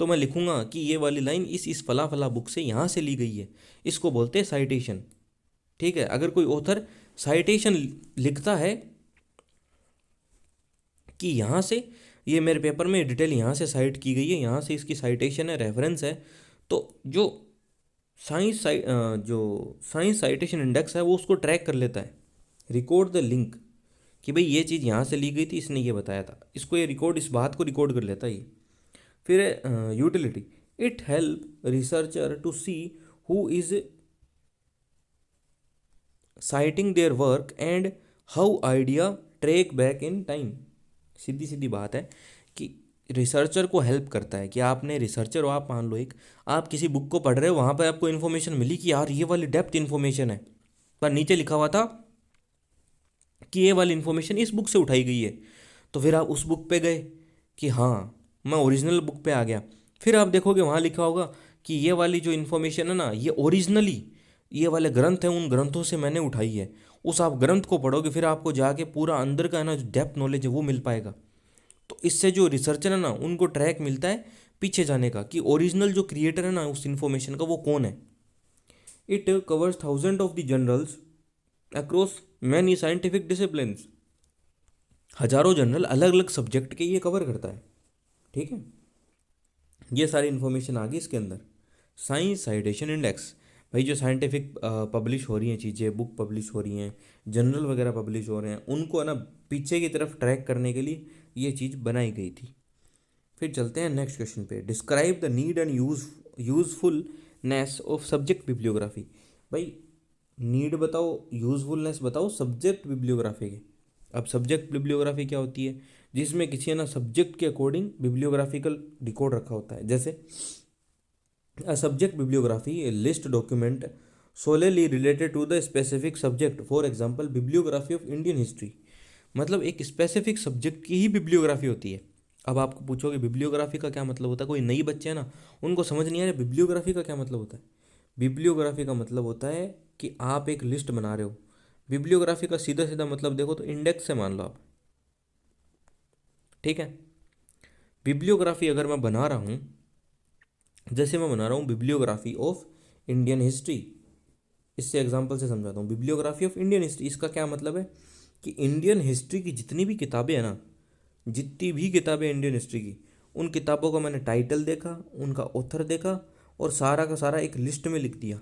तो मैं लिखूंगा कि ये वाली लाइन इस फला फला बुक से यहाँ से ली गई है। इसको बोलते हैं साइटेशन। ठीक है। अगर कोई ऑथर साइटेशन लिखता है कि यहाँ से, ये मेरे पेपर में डिटेल यहाँ से साइट की गई है, यहाँ से इसकी साइटेशन है, रेफरेंस है, तो जो साइंस साइटेशन इंडेक्स है वो उसको ट्रैक कर लेता है, रिकॉर्ड द लिंक, कि भाई ये चीज़ यहाँ से ली गई थी, इसने ये बताया था, इसको ये रिकॉर्ड, इस बात को रिकॉर्ड कर लेता है ये। फिर utility. It help researcher to see who is citing their work and how idea track back in time. सीधी सीधी बात है कि रिसर्चर को हेल्प करता है कि आपने रिसर्चर हो, आप मान लो एक, आप किसी बुक को पढ़ रहे हो, वहाँ पर आपको इन्फॉर्मेशन मिली कि यार ये वाली डेप्थ इन्फॉर्मेशन है, पर नीचे लिखा हुआ था कि ये वाली इन्फॉर्मेशन इस बुक से उठाई गई है। तो फिर आप उस बुक पे गए कि हाँ, मैं ओरिजिनल बुक पे आ गया। फिर आप देखोगे वहाँ लिखा होगा कि ये वाली जो इन्फॉर्मेशन है ना, ये ओरिजिनली ये वाले ग्रंथ हैं, उन ग्रंथों से मैंने उठाई है। उस आप ग्रंथ को पढ़ोगे, फिर आपको जाके पूरा अंदर का है ना जो डेप्थ नॉलेज है वो मिल पाएगा। तो इससे जो रिसर्चर है ना, उनको ट्रैक मिलता है पीछे जाने का, कि ओरिजिनल जो क्रिएटर है ना उस इन्फॉर्मेशन का वो कौन है। It covers thousand of the generals across many scientific disciplines. हजारों जनरल अलग अलग सब्जेक्ट के ये कवर करता है। ठीक है। ये सारी इन्फॉर्मेशन आ गई इसके अंदर। साइंस साइटेशन इंडेक्स, भाई जो साइंटिफिक पब्लिश हो रही हैं चीज़ें, बुक पब्लिश हो रही हैं, जर्नल वगैरह पब्लिश हो रहे हैं, उनको है ना पीछे की तरफ ट्रैक करने के लिए ये चीज़ बनाई गई थी। फिर चलते हैं नेक्स्ट क्वेश्चन पे। Describe the need and usefulness of subject bibliography. भाई नीड बताओ, यूजफुलनेस बताओ सब्जेक्ट बिब्लियोग्राफी की। अब सब्जेक्ट बिब्लियोग्राफी क्या होती है, जिसमें किसी है ना सब्जेक्ट के अकॉर्डिंग बिब्लियोग्राफिकल रिकॉर्ड रखा होता है। जैसे a subject bibliography list document solely related to the specific subject, for example bibliography of Indian history. मतलब एक स्पेसिफिक सब्जेक्ट की ही बिब्लियोग्राफी होती है। अब आपको पूछोगे बिब्लियोग्राफी का क्या मतलब होता है, कोई नई बच्चे हैं ना उनको समझ नहीं आ रहा बिब्लियोग्राफी का क्या मतलब होता है। बिब्लियोग्राफी का मतलब होता है कि आप एक लिस्ट बना रहे हो। बिब्लियोग्राफी का सीधा सीधा मतलब देखो तो इंडेक्स से मान लो आप। ठीक है। बिब्लियोग्राफी अगर मैं बना रहा हूँ, जैसे मैं बना रहा हूँ बिब्लियोग्राफी ऑफ इंडियन हिस्ट्री, इससे एग्जांपल से समझाता हूँ। बिब्लियोग्राफी ऑफ इंडियन हिस्ट्री, इसका क्या मतलब है कि इंडियन हिस्ट्री की जितनी भी किताबें हैं ना, जितनी भी किताबें इंडियन हिस्ट्री की, उन किताबों का मैंने टाइटल देखा, उनका ऑथर देखा, और सारा का सारा एक लिस्ट में लिख दिया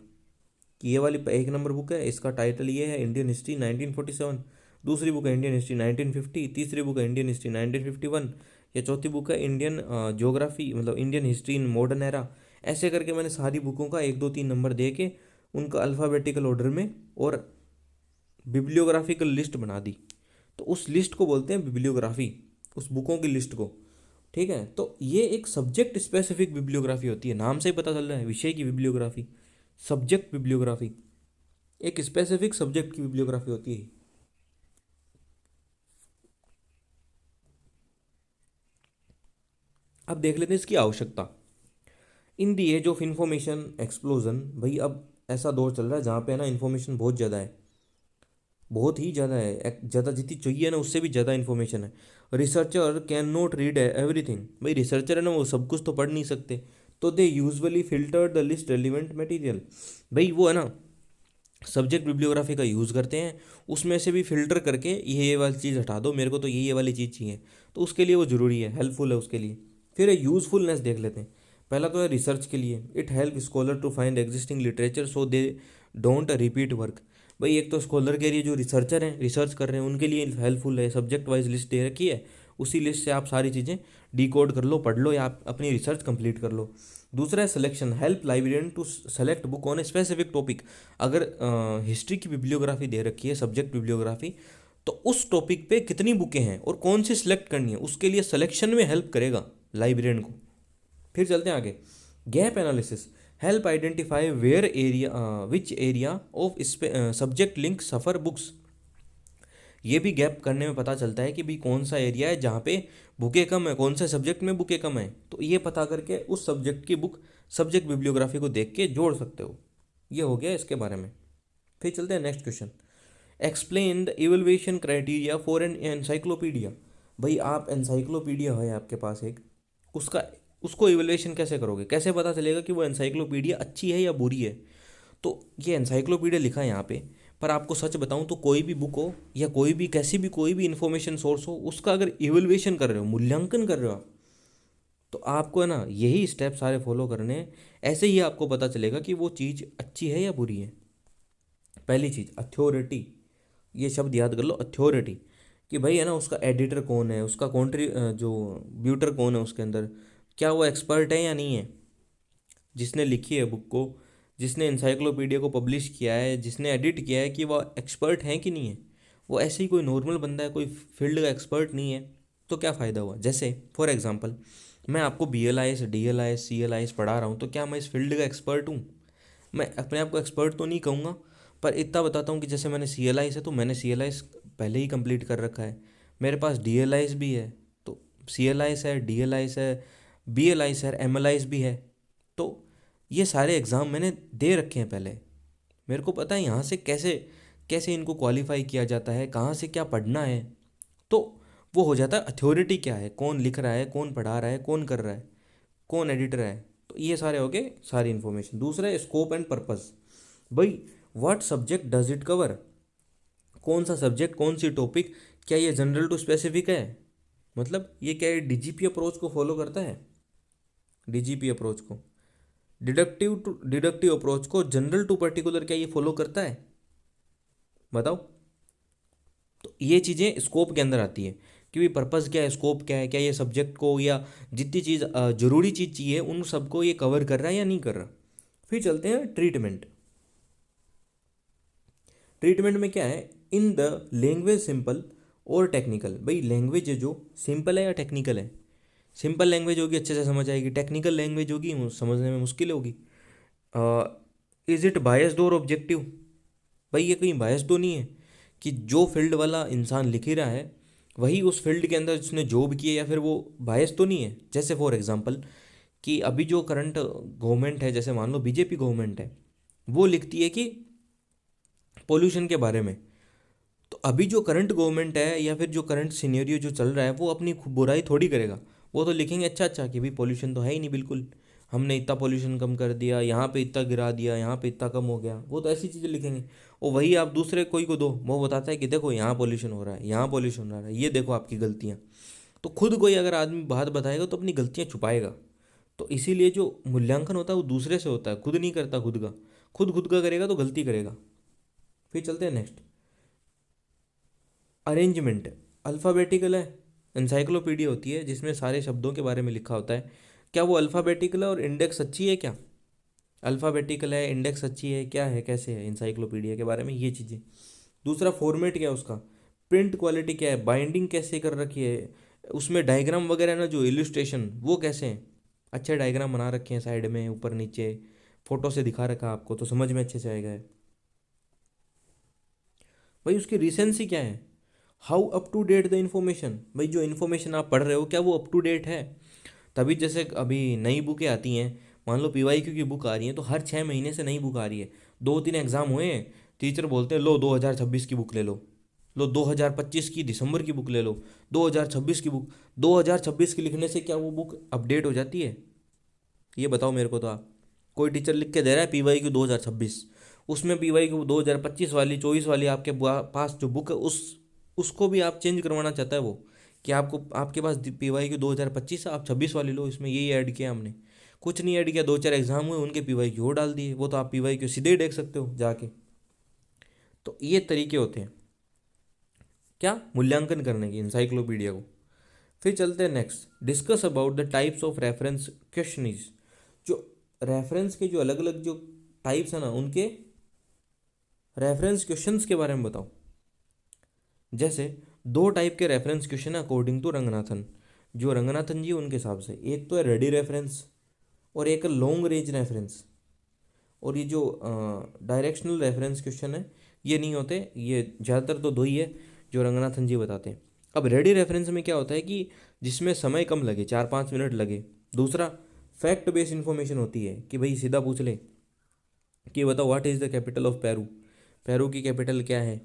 कि ये वाली 1 नंबर बुक है, इसका टाइटल ये है इंडियन हिस्ट्री 1947, दूसरी बुक है इंडियन हिस्ट्री 1950, तीसरी बुक है इंडियन हिस्ट्री 1951, या चौथी बुक है इंडियन ज्योग्राफी मतलब Indian history in modern era. ऐसे करके मैंने सारी बुकों का 1 2 3 नंबर दे के उनका अल्फ़ाबेटिकल ऑर्डर में और बिब्लियोग्राफिकल लिस्ट बना दी। तो उस लिस्ट को बोलते हैं बिब्लियोग्राफी, उस बुकों की लिस्ट को। ठीक है, तो ये एक सब्जेक्ट स्पेसिफिक बिब्लियोग्राफी होती है, नाम से ही पता चल रहा है, विषय की बिब्लियोग्राफी, सब्जेक्ट बिब्लियोग्राफी, एक स्पेसिफिक सब्जेक्ट की बिब्लियोग्राफी होती है। अब देख लेते हैं इसकी आवश्यकता। इन दी एज ऑफ इंफॉर्मेशन एक्सप्लोजन, भाई अब ऐसा दौर चल रहा है जहाँ पे है ना इन्फॉर्मेशन बहुत ज़्यादा है, बहुत ही ज़्यादा है, ज़्यादा जितनी चाहिए ना उससे भी ज़्यादा इन्फॉर्मेशन है। Researcher can not read everything, भाई रिसर्चर है ना वो सब कुछ तो पढ़ नहीं सकते, तो they usually filter the list relevant material, भाई वो है ना सब्जेक्ट बिब्लियोग्राफी का यूज़ करते हैं, उसमें से भी फिल्टर करके ये वाली चीज़ हटा दो, मेरे को तो ये वाली चीज़ चाहिए, तो उसके लिए वो ज़रूरी है, हेल्पफुल है उसके लिए। फिर यूज़फुलनेस देख लेते हैं। पहला तो है रिसर्च के लिए, it help scholar to find existing literature so they don't repeat work, भाई एक तो स्कॉलर के लिए जो रिसर्चर हैं रिसर्च कर रहे हैं उनके लिए हेल्पफुल है, सब्जेक्ट वाइज लिस्ट दे रखी है, उसी लिस्ट से आप सारी चीज़ें डिकोड कर लो, पढ़ लो या आप अपनी रिसर्च कंप्लीट कर लो। दूसरा है selection, help librarian to select book on a specific topic, अगर हिस्ट्री की बिब्लियोग्राफी दे रखी है सब्जेक्ट बिब्लियोग्राफी, तो उस टॉपिक पे कितनी बुकें हैं और कौन सी सिलेक्ट करनी है उसके लिए सिलेक्शन में हेल्प करेगा लाइब्रेरियन को। फिर चलते हैं आगे, gap analysis, help identify where area which area of subject link suffer books, ये भी गैप करने में पता चलता है कि भाई कौन सा एरिया है जहाँ पे बुकें कम है, कौन से सब्जेक्ट में बुकें कम है, तो ये पता करके उस सब्जेक्ट की बुक सब्जेक्ट बिब्लियोग्राफी को देख के जोड़ सकते हो। ये हो गया इसके बारे में। फिर चलते हैं next question, explain the evaluation criteria for an encyclopedia, भाई आप एनसाइक्लोपीडिया है आपके पास एक, उसका उसको इवैल्यूएशन कैसे करोगे, कैसे पता चलेगा कि वो एनसाइक्लोपीडिया अच्छी है या बुरी है। तो ये एनसाइक्लोपीडिया लिखा है यहाँ पे, पर आपको सच बताऊँ तो कोई भी बुक हो या कोई भी कैसी भी कोई भी इन्फॉर्मेशन सोर्स हो, उसका अगर इवैल्यूएशन कर रहे हो, मूल्यांकन कर रहे हो आप, तो आपको है ना यही स्टेप सारे फॉलो करने हैं, ऐसे ही आपको पता चलेगा कि वो चीज़ अच्छी है या बुरी है। पहली चीज़ अथॉरिटी, ये शब्द याद कर लो अथॉरिटी, कि भाई है ना उसका एडिटर कौन है, उसका जो ब्यूटर कौन है उसके अंदर, क्या वो एक्सपर्ट है या नहीं है, जिसने लिखी है बुक को, जिसने इंसाइक्लोपीडिया को पब्लिश किया है, जिसने एडिट किया है, कि वो एक्सपर्ट है कि नहीं है। वो ऐसे ही कोई नॉर्मल बंदा है, कोई फील्ड का एक्सपर्ट नहीं है, तो क्या फ़ायदा हुआ। जैसे फॉर एग्जांपल मैं आपको BLIS DLIS CLIS पढ़ा रहा हूँ, तो क्या मैं इस फील्ड का एक्सपर्ट हूँ। मैं अपने आप को एक्सपर्ट तो नहीं कहूँगा, पर इतना बताता हूँ कि जैसे मैंने CLIS है तो मैंने CLIS पहले ही कंप्लीट कर रखा है, मेरे पास DLIS भी है, तो CLIS है, DLIS है, BLIS है, MLIS भी है, तो ये सारे एग्ज़ाम मैंने दे रखे हैं पहले, मेरे को पता है यहाँ से कैसे कैसे इनको क्वालिफाई किया जाता है, कहाँ से क्या पढ़ना है। तो वो हो जाता है अथॉरिटी क्या है, कौन लिख रहा है, कौन पढ़ा रहा है, कौन कर रहा है, कौन एडिटर है, तो ये सारे हो गए सारी इन्फॉर्मेशन। दूसरा है स्कोप एंड पर्पस, भाई what subject does it cover, कौन सा सब्जेक्ट, कौन सी टॉपिक, क्या ये जनरल टू स्पेसिफिक है, मतलब ये क्या DGP अप्रोच को फॉलो करता है, DGP अप्रोच को, डिडक्टिव टू डिडक्टिव अप्रोच को, जनरल टू पर्टिकुलर, क्या ये फॉलो करता है, बताओ। तो ये चीज़ें स्कोप के अंदर आती है कि भाई पर्पज़ क्या है, स्कोप क्या है, क्या ये सब्जेक्ट को या जितनी चीज़ ज़रूरी चीज़ चाहिए उन सबको ये कवर कर रहा है या नहीं कर रहा। फिर चलते हैं ट्रीटमेंट, ट्रीटमेंट में क्या है, इन द लैंग्वेज सिंपल और टेक्निकल, भाई लैंग्वेज है जो सिंपल है या टेक्निकल है, सिंपल लैंग्वेज होगी अच्छे से समझ आएगी, टेक्निकल लैंग्वेज होगी समझने में मुश्किल होगी। इज़ इट बायस्ड और ऑब्जेक्टिव, भाई ये कहीं बायस तो नहीं है कि जो फील्ड वाला इंसान लिख ही रहा है वही उस फील्ड के अंदर जिसने जॉब की है, या फिर वो बायस तो नहीं है। जैसे फॉर एग्जांपल कि अभी जो करंट गवर्नमेंट है, जैसे मान लो BJP गवर्नमेंट है, वो लिखती है कि पोल्यूशन के बारे में, तो अभी जो करंट गवर्नमेंट है या फिर जो करंट सिनेरियो जो चल रहा है वो अपनी बुराई थोड़ी करेगा, वो तो लिखेंगे अच्छा अच्छा कि भाई पोल्यूशन तो है ही नहीं बिल्कुल, हमने इतना पोल्यूशन कम कर दिया, यहाँ पे इतना गिरा दिया, यहाँ पे इतना कम हो गया, वो तो ऐसी चीज़ें लिखेंगे। और वही आप दूसरे कोई को दो, वो बताता है कि देखो यहाँ पोल्यूशन हो रहा है, यहाँ पोल्यूशन हो रहा है, ये देखो आपकी गलतियाँ। तो खुद कोई अगर आदमी बात बताएगा तो अपनी गलतियाँ छुपाएगा। तो इसीलिए जो मूल्यांकन होता है वो दूसरे से होता है, खुद नहीं करता खुद का, खुद का करेगा तो गलती करेगा। फिर चलते हैं नेक्स्ट। अरेंजमेंट अल्फ़ाबेटिकल है, एनसाइक्लोपीडिया होती है जिसमें सारे शब्दों के बारे में लिखा होता है। क्या वो अल्फ़ाबेटिकल है और इंडेक्स अच्छी है क्या? अल्फ़ाबेटिकल है, इंडेक्स अच्छी है, क्या है, कैसे है इंसाइक्लोपीडिया के बारे में ये चीज़ें। दूसरा फॉर्मेट क्या है उसका, प्रिंट क्वालिटी क्या है, बाइंडिंग कैसे कर रखी है, उसमें डायग्राम वगैरह ना जो इलस्ट्रेशन वो कैसे हैं, अच्छे डायग्राम बना रखे हैं साइड में ऊपर नीचे, फोटो से दिखा रखा आपको तो समझ में अच्छे से आएगा। भाई उसकी रिसेंसी क्या है, how up to date the information, भाई जो इन्फॉर्मेशन आप पढ़ रहे हो क्या वो अप टू डेट है। तभी जैसे अभी नई बुकें आती हैं, मान लो पीवाईक्यू की बुक आ रही है तो हर 6 महीने से नई बुक आ रही है। 2-3 एग्जाम हुए हैं, टीचर बोलते हैं लो 2026 की बुक ले लो 2025 की दिसंबर की बुक ले लो, 2026 की बुक। 2026 की लिखने से क्या वो बुक अपडेट हो जाती है? ये बताओ मेरे को तो आप। कोई टीचर लिख के दे रहा है पीवाईक्यू 2026, उसमें पीवाईक्यू 2025 वाली 24 वाली आपके पास जो बुक है उसको भी आप चेंज करवाना चाहता है वो, कि आपको आपके पास पीवाईक्यू 2025 है आप 26 वाली लो, इसमें यही ऐड किया हमने। कुछ नहीं ऐड किया, 2-4 एग्जाम हुए उनके पीवाईक्यू और डाल दिए, वो तो आप पीवाईक्यू सीधे ही देख सकते हो जाके। तो ये तरीके होते हैं क्या मूल्यांकन करने की इंसाइक्लोपीडिया को। फिर चलते हैं next, discuss about the types of reference questions. जो रेफरेंस के जो अलग अलग जो टाइप्स हैं ना उनके रेफरेंस क्वेश्चंस के बारे में बताओ। जैसे 2 टाइप के reference question according to Ranganathan, जो रंगनाथन जी उनके हिसाब से, एक तो है रेडी रेफरेंस और एक है लॉन्ग रेंज रेफरेंस। और ये जो डायरेक्शनल रेफरेंस क्वेश्चन है ये नहीं होते, ये ज़्यादातर तो दो ही है जो रंगनाथन जी बताते हैं। अब रेडी रेफरेंस में क्या होता है कि जिसमें समय कम लगे, 4-5 मिनट लगे। दूसरा फैक्ट बेस्ड इन्फॉर्मेशन होती है कि भाई सीधा पूछ ले कि बताओ what is the capital of Peru, Peru की कैपिटल क्या है,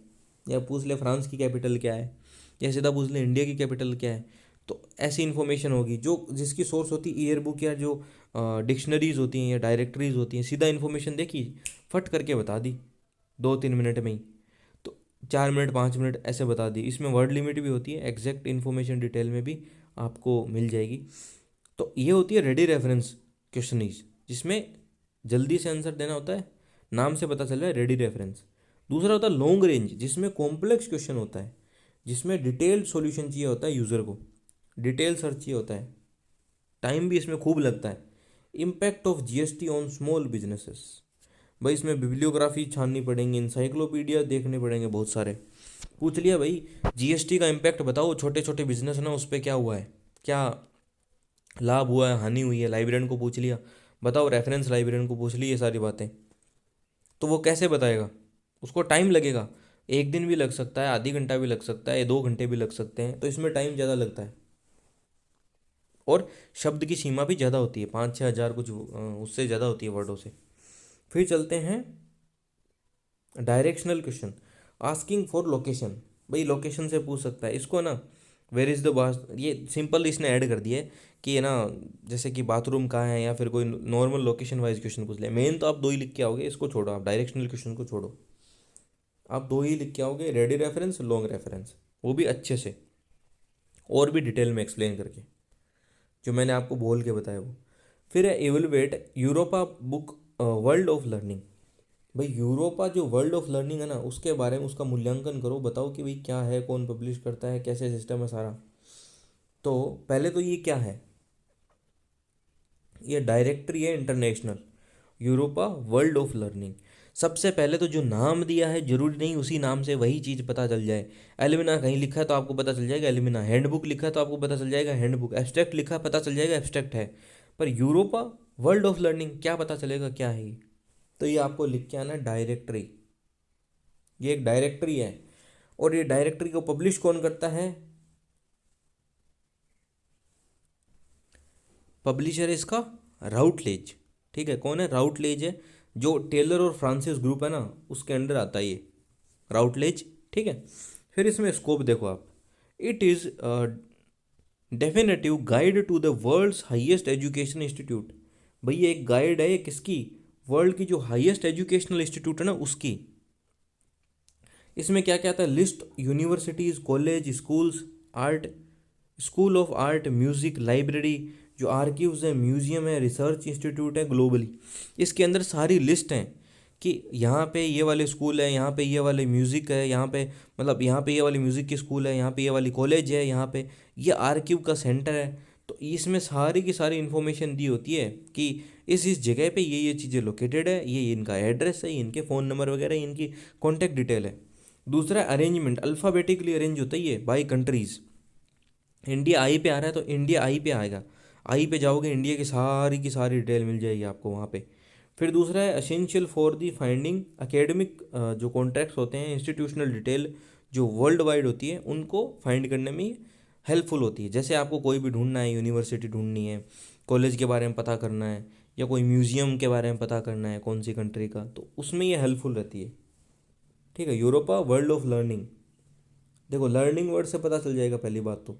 या पूछ ले फ्रांस की कैपिटल क्या है, या सीधा पूछ ले इंडिया की कैपिटल क्या है। तो ऐसी इन्फॉर्मेशन होगी जो जिसकी सोर्स होती है ईयर बुक या जो डिक्शनरीज होती हैं या डायरेक्टरीज होती हैं, सीधा इन्फॉर्मेशन देखी फट करके बता दी 2-3 मिनट में ही। तो 4 मिनट 5 मिनट ऐसे बता दी। इसमें वर्ड लिमिट भी होती है, एग्जैक्ट इन्फॉर्मेशन डिटेल में भी आपको मिल जाएगी। तो ये होती है रेडी रेफरेंस क्वेश्चनीज जिसमें जल्दी से आंसर देना होता है, नाम से पता चल रहा है रेडी रेफरेंस। दूसरा होता है लॉन्ग रेंज जिसमें कॉम्प्लेक्स क्वेश्चन होता है, जिसमें डिटेल्ड सॉल्यूशन चाहिए होता है, यूज़र को डिटेल सर्च चाहिए होता है, टाइम भी इसमें खूब लगता है। Impact of GST on small businesses, भाई इसमें बिब्लियोग्राफी छाननी पड़ेंगी, इंसाइक्लोपीडिया देखने पड़ेंगे बहुत सारे। पूछ लिया भाई जीएसटी का इम्पैक्ट बताओ छोटे छोटे बिजनेस है ना उस पर क्या हुआ है, क्या लाभ हुआ है हानि हुई है, लाइब्रेरियन को पूछ लिया, बताओ रेफरेंस लाइब्रेरियन को पूछ ली ये सारी बातें, तो वो कैसे बताएगा? उसको टाइम लगेगा, एक दिन भी लग सकता है, आधी घंटा भी लग सकता है, 2 घंटे भी लग सकते हैं, तो इसमें टाइम ज़्यादा लगता है। और शब्द की सीमा भी ज़्यादा होती है, 5-6 हज़ार कुछ उससे ज़्यादा होती है वर्डों से। फिर चलते हैं directional question, asking for location, भाई लोकेशन से पूछ सकता है इसको ना, वेर इज़ द बाथ, ये सिंपल इसने ऐड कर दिया है कि है ना, जैसे कि बाथरूम कहाँ है या फिर कोई नॉर्मल लोकेशन वाइज क्वेश्चन पूछ ले। मेन तो आप दो ही लिख के आओगे, इसको छोड़ो, आप डायरेक्शनल क्वेश्चन को छोड़ो, आप दो ही लिख के आओगे, रेडी रेफरेंस लॉन्ग रेफरेंस, वो भी अच्छे से और भी डिटेल में एक्सप्लेन करके जो मैंने आपको बोल के बताया वो। फिर है evaluate Europa book world of learning, भाई यूरोपा जो वर्ल्ड ऑफ लर्निंग है ना उसके बारे में उसका मूल्यांकन करो, बताओ कि भाई क्या है, कौन पब्लिश करता है, कैसे सिस्टम है सारा। तो पहले तो ये क्या है, ये डायरेक्टरी है international Europa world of learning. सबसे पहले तो जो नाम दिया है जरूरी नहीं उसी नाम से वही चीज़ पता चल जाए। एलिमिना कहीं लिखा है तो आपको पता चल जाएगा एलिमिना, हैंडबुक लिखा है तो आपको पता चल जाएगा हैंडबुक, एब्स्ट्रैक्ट लिखा है पता चल जाएगा एब्स्ट्रैक्ट है। पर यूरोपा वर्ल्ड ऑफ लर्निंग क्या पता चलेगा क्या है ये? तो ये आपको लिख के आना डायरेक्टरी, ये एक डायरेक्टरी है। और ये डायरेक्टरी को पब्लिश कौन करता है? पब्लिशर है इसका राउटलेज, ठीक है, कौन है? राउटलेज है, जो टेलर और फ्रांसिस ग्रुप है ना उसके अंडर आता है ये राउटलेज, ठीक है। फिर इसमें स्कोप देखो आप, it is definitive guide to the world's highest education institute, भाई ये एक गाइड है ये किसकी? वर्ल्ड की जो हाईएस्ट एजुकेशनल इंस्टीट्यूट है ना उसकी। इसमें क्या क्या आता है? List universities college schools art, school of art music library, जो आर्कीव्स है म्यूजियम है रिसर्च इंस्टीट्यूट है ग्लोबली, इसके अंदर सारी लिस्ट हैं कि यहाँ पे ये वाले स्कूल है, यहाँ पे ये वाले म्यूज़िक है, यहाँ पे मतलब यहाँ पे ये वाली म्यूज़िक की स्कूल है, यहाँ पे ये वाली कॉलेज है, यहाँ पे ये आरक्यू का सेंटर है। तो इसमें सारी की सारी इन्फॉर्मेशन दी होती है कि इस जगह पे ये चीज़ें लोकेटेड है, ये इनका एड्रेस है, ये इनके फ़ोन नंबर वगैरह, ये इनकी कॉन्टैक्ट डिटेल है। दूसरा अरेंजमेंट, अल्फ़ाबेटिकली अरेंज होता है ये बाई कंट्रीज़। इंडिया आई पे आ रहा है तो इंडिया आई पे आएगा, आई पे जाओगे इंडिया की सारी डिटेल मिल जाएगी आपको वहाँ पे। फिर दूसरा है essential for the finding academic, जो कॉन्ट्रैक्ट्स होते हैं, इंस्टीट्यूशनल डिटेल जो वर्ल्ड वाइड होती है उनको फाइंड करने में हेल्पफुल होती है। जैसे आपको कोई भी ढूंढना है, यूनिवर्सिटी ढूंढनी है, कॉलेज के बारे में पता करना है, या कोई म्यूज़ियम के बारे में पता करना है कौन सी कंट्री का, तो उसमें ये हेल्पफुल रहती है। ठीक है, यूरोपा वर्ल्ड ऑफ लर्निंग। देखो लर्निंग वर्ड से पता चल जाएगा पहली बात तो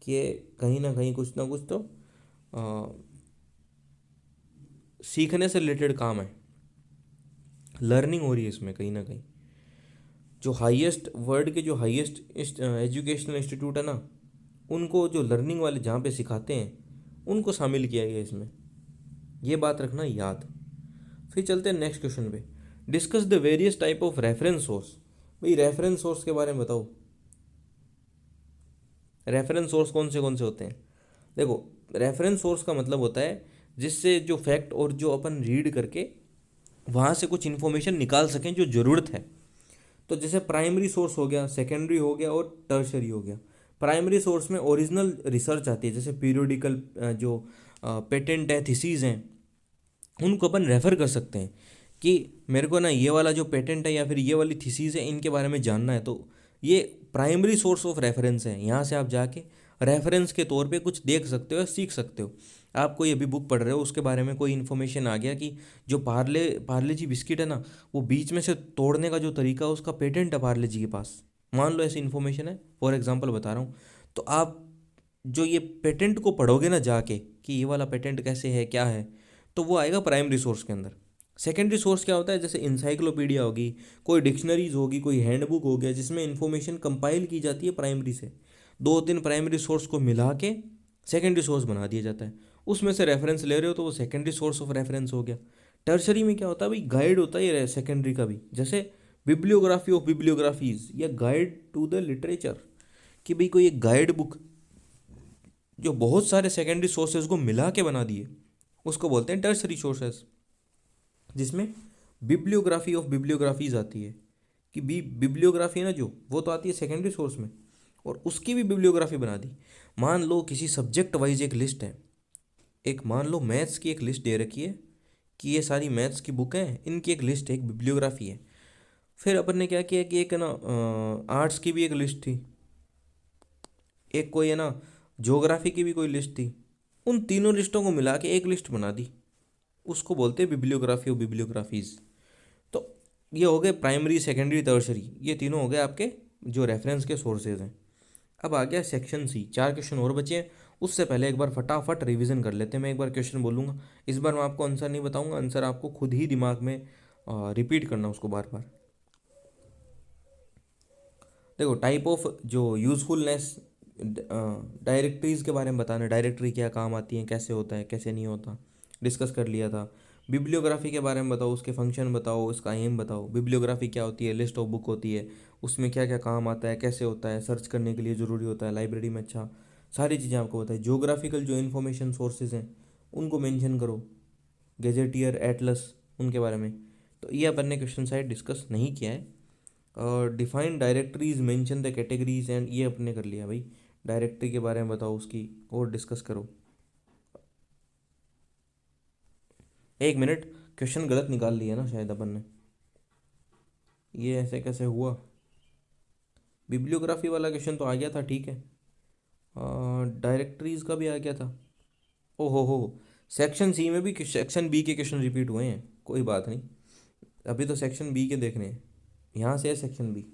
कि कहीं ना कुछ तो आ, सीखने से रिलेटेड काम है, लर्निंग हो रही है इसमें कहीं ना कहीं। जो हाईएस्ट वर्ल्ड के जो हाईएस्ट एजुकेशनल इंस्टीट्यूट है ना, उनको जो लर्निंग वाले जहाँ पे सिखाते हैं उनको शामिल किया गया इसमें, ये बात रखना याद। फिर चलते हैं नेक्स्ट क्वेश्चन पे। Discuss the various type of reference source. भाई रेफरेंस सोर्स के बारे में बताओ, रेफरेंस सोर्स कौन से होते हैं। देखो रेफरेंस सोर्स का मतलब होता है जिससे जो फैक्ट और जो अपन रीड करके वहाँ से कुछ इन्फॉर्मेशन निकाल सकें जो ज़रूरत है। तो जैसे प्राइमरी सोर्स हो गया, सेकेंडरी हो गया और टर्शरी हो गया। प्राइमरी सोर्स में ओरिजिनल रिसर्च आती है, जैसे पीरियोडिकल जो पेटेंट है, थीसिस हैं, उनको अपन रेफ़र कर सकते हैं कि मेरे को ना ये वाला जो पेटेंट है या फिर ये वाली थीसिस है इनके बारे में जानना है। तो ये प्राइमरी सोर्स ऑफ रेफरेंस है, यहाँ से आप जाके रेफरेंस के तौर पे कुछ देख सकते हो या सीख सकते हो। आप कोई अभी बुक पढ़ रहे हो, उसके बारे में कोई इन्फॉर्मेशन आ गया कि जो पार्ले जी बिस्किट है ना, वो बीच में से तोड़ने का जो तरीका है उसका पेटेंट है पार्ले जी के पास, मान लो ऐसी इन्फॉर्मेशन है, फॉर एग्जांपल बता रहा हूँ। तो आप जो ये पेटेंट को पढ़ोगे ना जाके कि ये वाला पेटेंट कैसे है क्या है, तो वो आएगा प्राइमरी सोर्स के अंदर। सेकेंडरी सोर्स क्या होता है, जैसे इंसाइक्लोपीडिया होगी, कोई डिक्शनरीज होगी, कोई हैंडबुक हो गया, जिसमें इन्फॉर्मेशन कंपाइल की जाती है प्राइमरी से, दो तीन प्राइमरी सोर्स को मिला के सेकेंडरी सोर्स बना दिया जाता है। उसमें से रेफरेंस ले रहे हो तो वो सेकेंडरी सोर्स ऑफ रेफरेंस हो गया। टर्सरी में क्या होता है भाई, गाइड होता है ये सेकेंडरी का भी, जैसे बिब्लियोग्राफी ऑफ बिब्लियोग्राफीज या गाइड टू द लिटरेचर, कि भाई कोई एक गाइड बुक जो बहुत सारे सेकेंडरी सोर्सेज को मिला के बना दिए, उसको बोलते हैं टर्सरी सोर्सेज। जिसमें बिब्लियोग्राफी ऑफ बिब्लियोग्राफीज आती है कि बिब्लियोग्राफी है ना जो, वो तो आती है सेकेंडरी सोर्स में, और उसकी भी बिब्लियोग्राफी बना दी। मान लो किसी सब्जेक्ट वाइज एक लिस्ट है, एक मान लो मैथ्स की एक लिस्ट दे रखी है कि ये सारी मैथ्स की बुक हैं, इनकी एक लिस्ट है, एक बिब्लियोग्राफी है। फिर अपन ने क्या किया कि एक है ना आर्ट्स की भी एक लिस्ट थी, एक कोई है ना ज्योग्राफी की भी कोई लिस्ट थी, उन तीनों लिस्टों को मिला के एक लिस्ट बना दी, उसको बोलते हैं बिब्लियोग्राफी ऑफ बिब्लियोग्राफीज। तो ये हो गए प्राइमरी, सेकेंडरी, टर्शरी, ये तीनों हो गए आपके जो रेफरेंस के सोर्सेज हैं। अब आ गया सेक्शन सी, 4 क्वेश्चन और बचे हैं। उससे पहले एक बार फटाफट रिवीजन कर लेते हैं। मैं एक बार क्वेश्चन बोलूँगा, इस बार मैं आपको आंसर नहीं बताऊँगा, आंसर आपको खुद ही दिमाग में रिपीट करना उसको बार बार। देखो टाइप ऑफ जो यूज़फुलनेस, डायरेक्टरीज़ के बारे में बताना, डायरेक्टरी क्या काम आती है, कैसे होता है कैसे नहीं होता, डिस्कस कर लिया था। बिब्लियोग्राफी के बारे में बताओ, उसके फंक्शन बताओ, उसका एम बताओ। बिब्लियोग्राफी क्या होती है, लिस्ट ऑफ बुक होती है, उसमें क्या क्या काम आता है, कैसे होता है, सर्च करने के लिए ज़रूरी होता है, लाइब्रेरी में अच्छा, सारी चीज़ें आपको बताए। जोग्राफिकल जो इन्फॉर्मेशन सोर्सेज हैं उनको मेंशन करो, गेजेटियर, एटलस, उनके बारे में। तो ये अपन ने क्वेश्चन साइड डिस्कस नहीं किया है। और define directories, mention the categories and, ये अपने कर लिया भाई। डायरेक्टरी के बारे में बताओ, उसकी और डिस्कस करो। 1 मिनट, क्वेश्चन गलत निकाल लिया ना शायद अपन ने, ये ऐसे कैसे हुआ। बिब्लियोग्राफी वाला क्वेश्चन तो आ गया था, ठीक है, डायरेक्टरीज का भी आ गया था। ओहो हो, सेक्शन सी में भी सेक्शन बी के क्वेश्चन रिपीट हुए हैं, कोई बात नहीं, अभी तो सेक्शन बी के देखने हैं। यहाँ से है सेक्शन बी।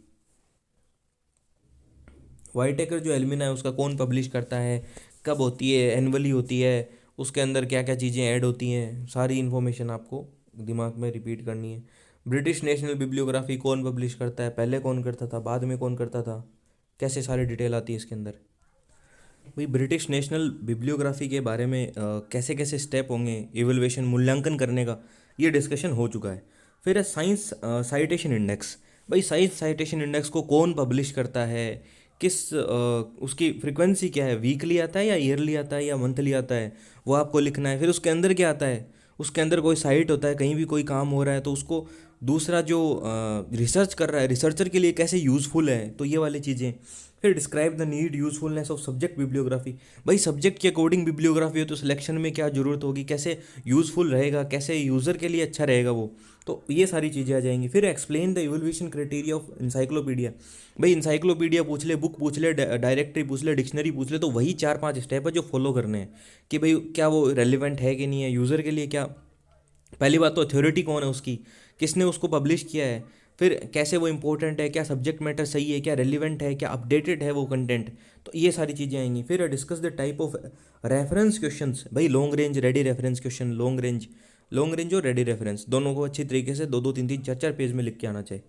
वाइटेकर जो एल्यूमिना है उसका कौन पब्लिश करता है, कब होती है, एनुअली होती है, उसके अंदर क्या क्या चीज़ें ऐड होती हैं, सारी इन्फॉर्मेशन आपको दिमाग में रिपीट करनी है। ब्रिटिश नेशनल बिब्लियोग्राफी कौन पब्लिश करता है, पहले कौन करता था, बाद में कौन करता था, कैसे सारी डिटेल आती है इसके अंदर। भाई ब्रिटिश नेशनल बिब्लियोग्राफी के बारे में कैसे कैसे स्टेप होंगे इवैल्यूएशन, मूल्यांकन करने का, ये डिस्कशन हो चुका है। फिर है साइंस साइटेशन इंडेक्स। भाई साइंस साइटेशन इंडेक्स को कौन पब्लिश करता है, किस उसकी फ्रीक्वेंसी क्या है, वीकली आता है या ईयरली आता है या मंथली आता है, वो आपको लिखना है। फिर उसके अंदर क्या आता है, उसके अंदर कोई साइट होता है, कहीं भी कोई काम हो रहा है तो उसको दूसरा जो रिसर्च कर रहा है रिसर्चर के लिए कैसे यूज़फुल है, तो ये वाली चीज़ें। फिर describe the need usefulness of subject bibliography. भाई सब्जेक्ट के अकॉर्डिंग बिब्लियोग्राफी हो तो सिलेक्शन में क्या ज़रूरत होगी, कैसे यूज़फुल रहेगा, कैसे यूज़र के लिए अच्छा रहेगा वो, तो ये सारी चीज़ें आ जाएंगी। फिर explain the evolution criteria of encyclopedia. भाई इंसाइक्लोपीडिया पूछ ले, बुक पूछ ले, डायरेक्टरी पूछ ले, डिक्शनरी पूछ ले, तो वही 4-5 स्टेप है जो फॉलो करने हैं कि भाई क्या वो रेलिवेंट है कि नहीं है यूज़र के लिए। क्या पहली बात तो अथॉरिटी कौन है उसकी, किसने उसको पब्लिश किया है, फिर कैसे वो इंपॉर्टेंट है, क्या सब्जेक्ट मैटर सही है, क्या रेलिवेंट है, क्या अपडेटेड है वो कंटेंट, तो ये सारी चीज़ें आएंगी। फिर discuss the type of reference questions. भाई long range ready reference question, long range और रेडी रेफरेंस दोनों को अच्छी तरीके से 2-2, 3-3, 4-4 पेज में लिख के आना चाहिए।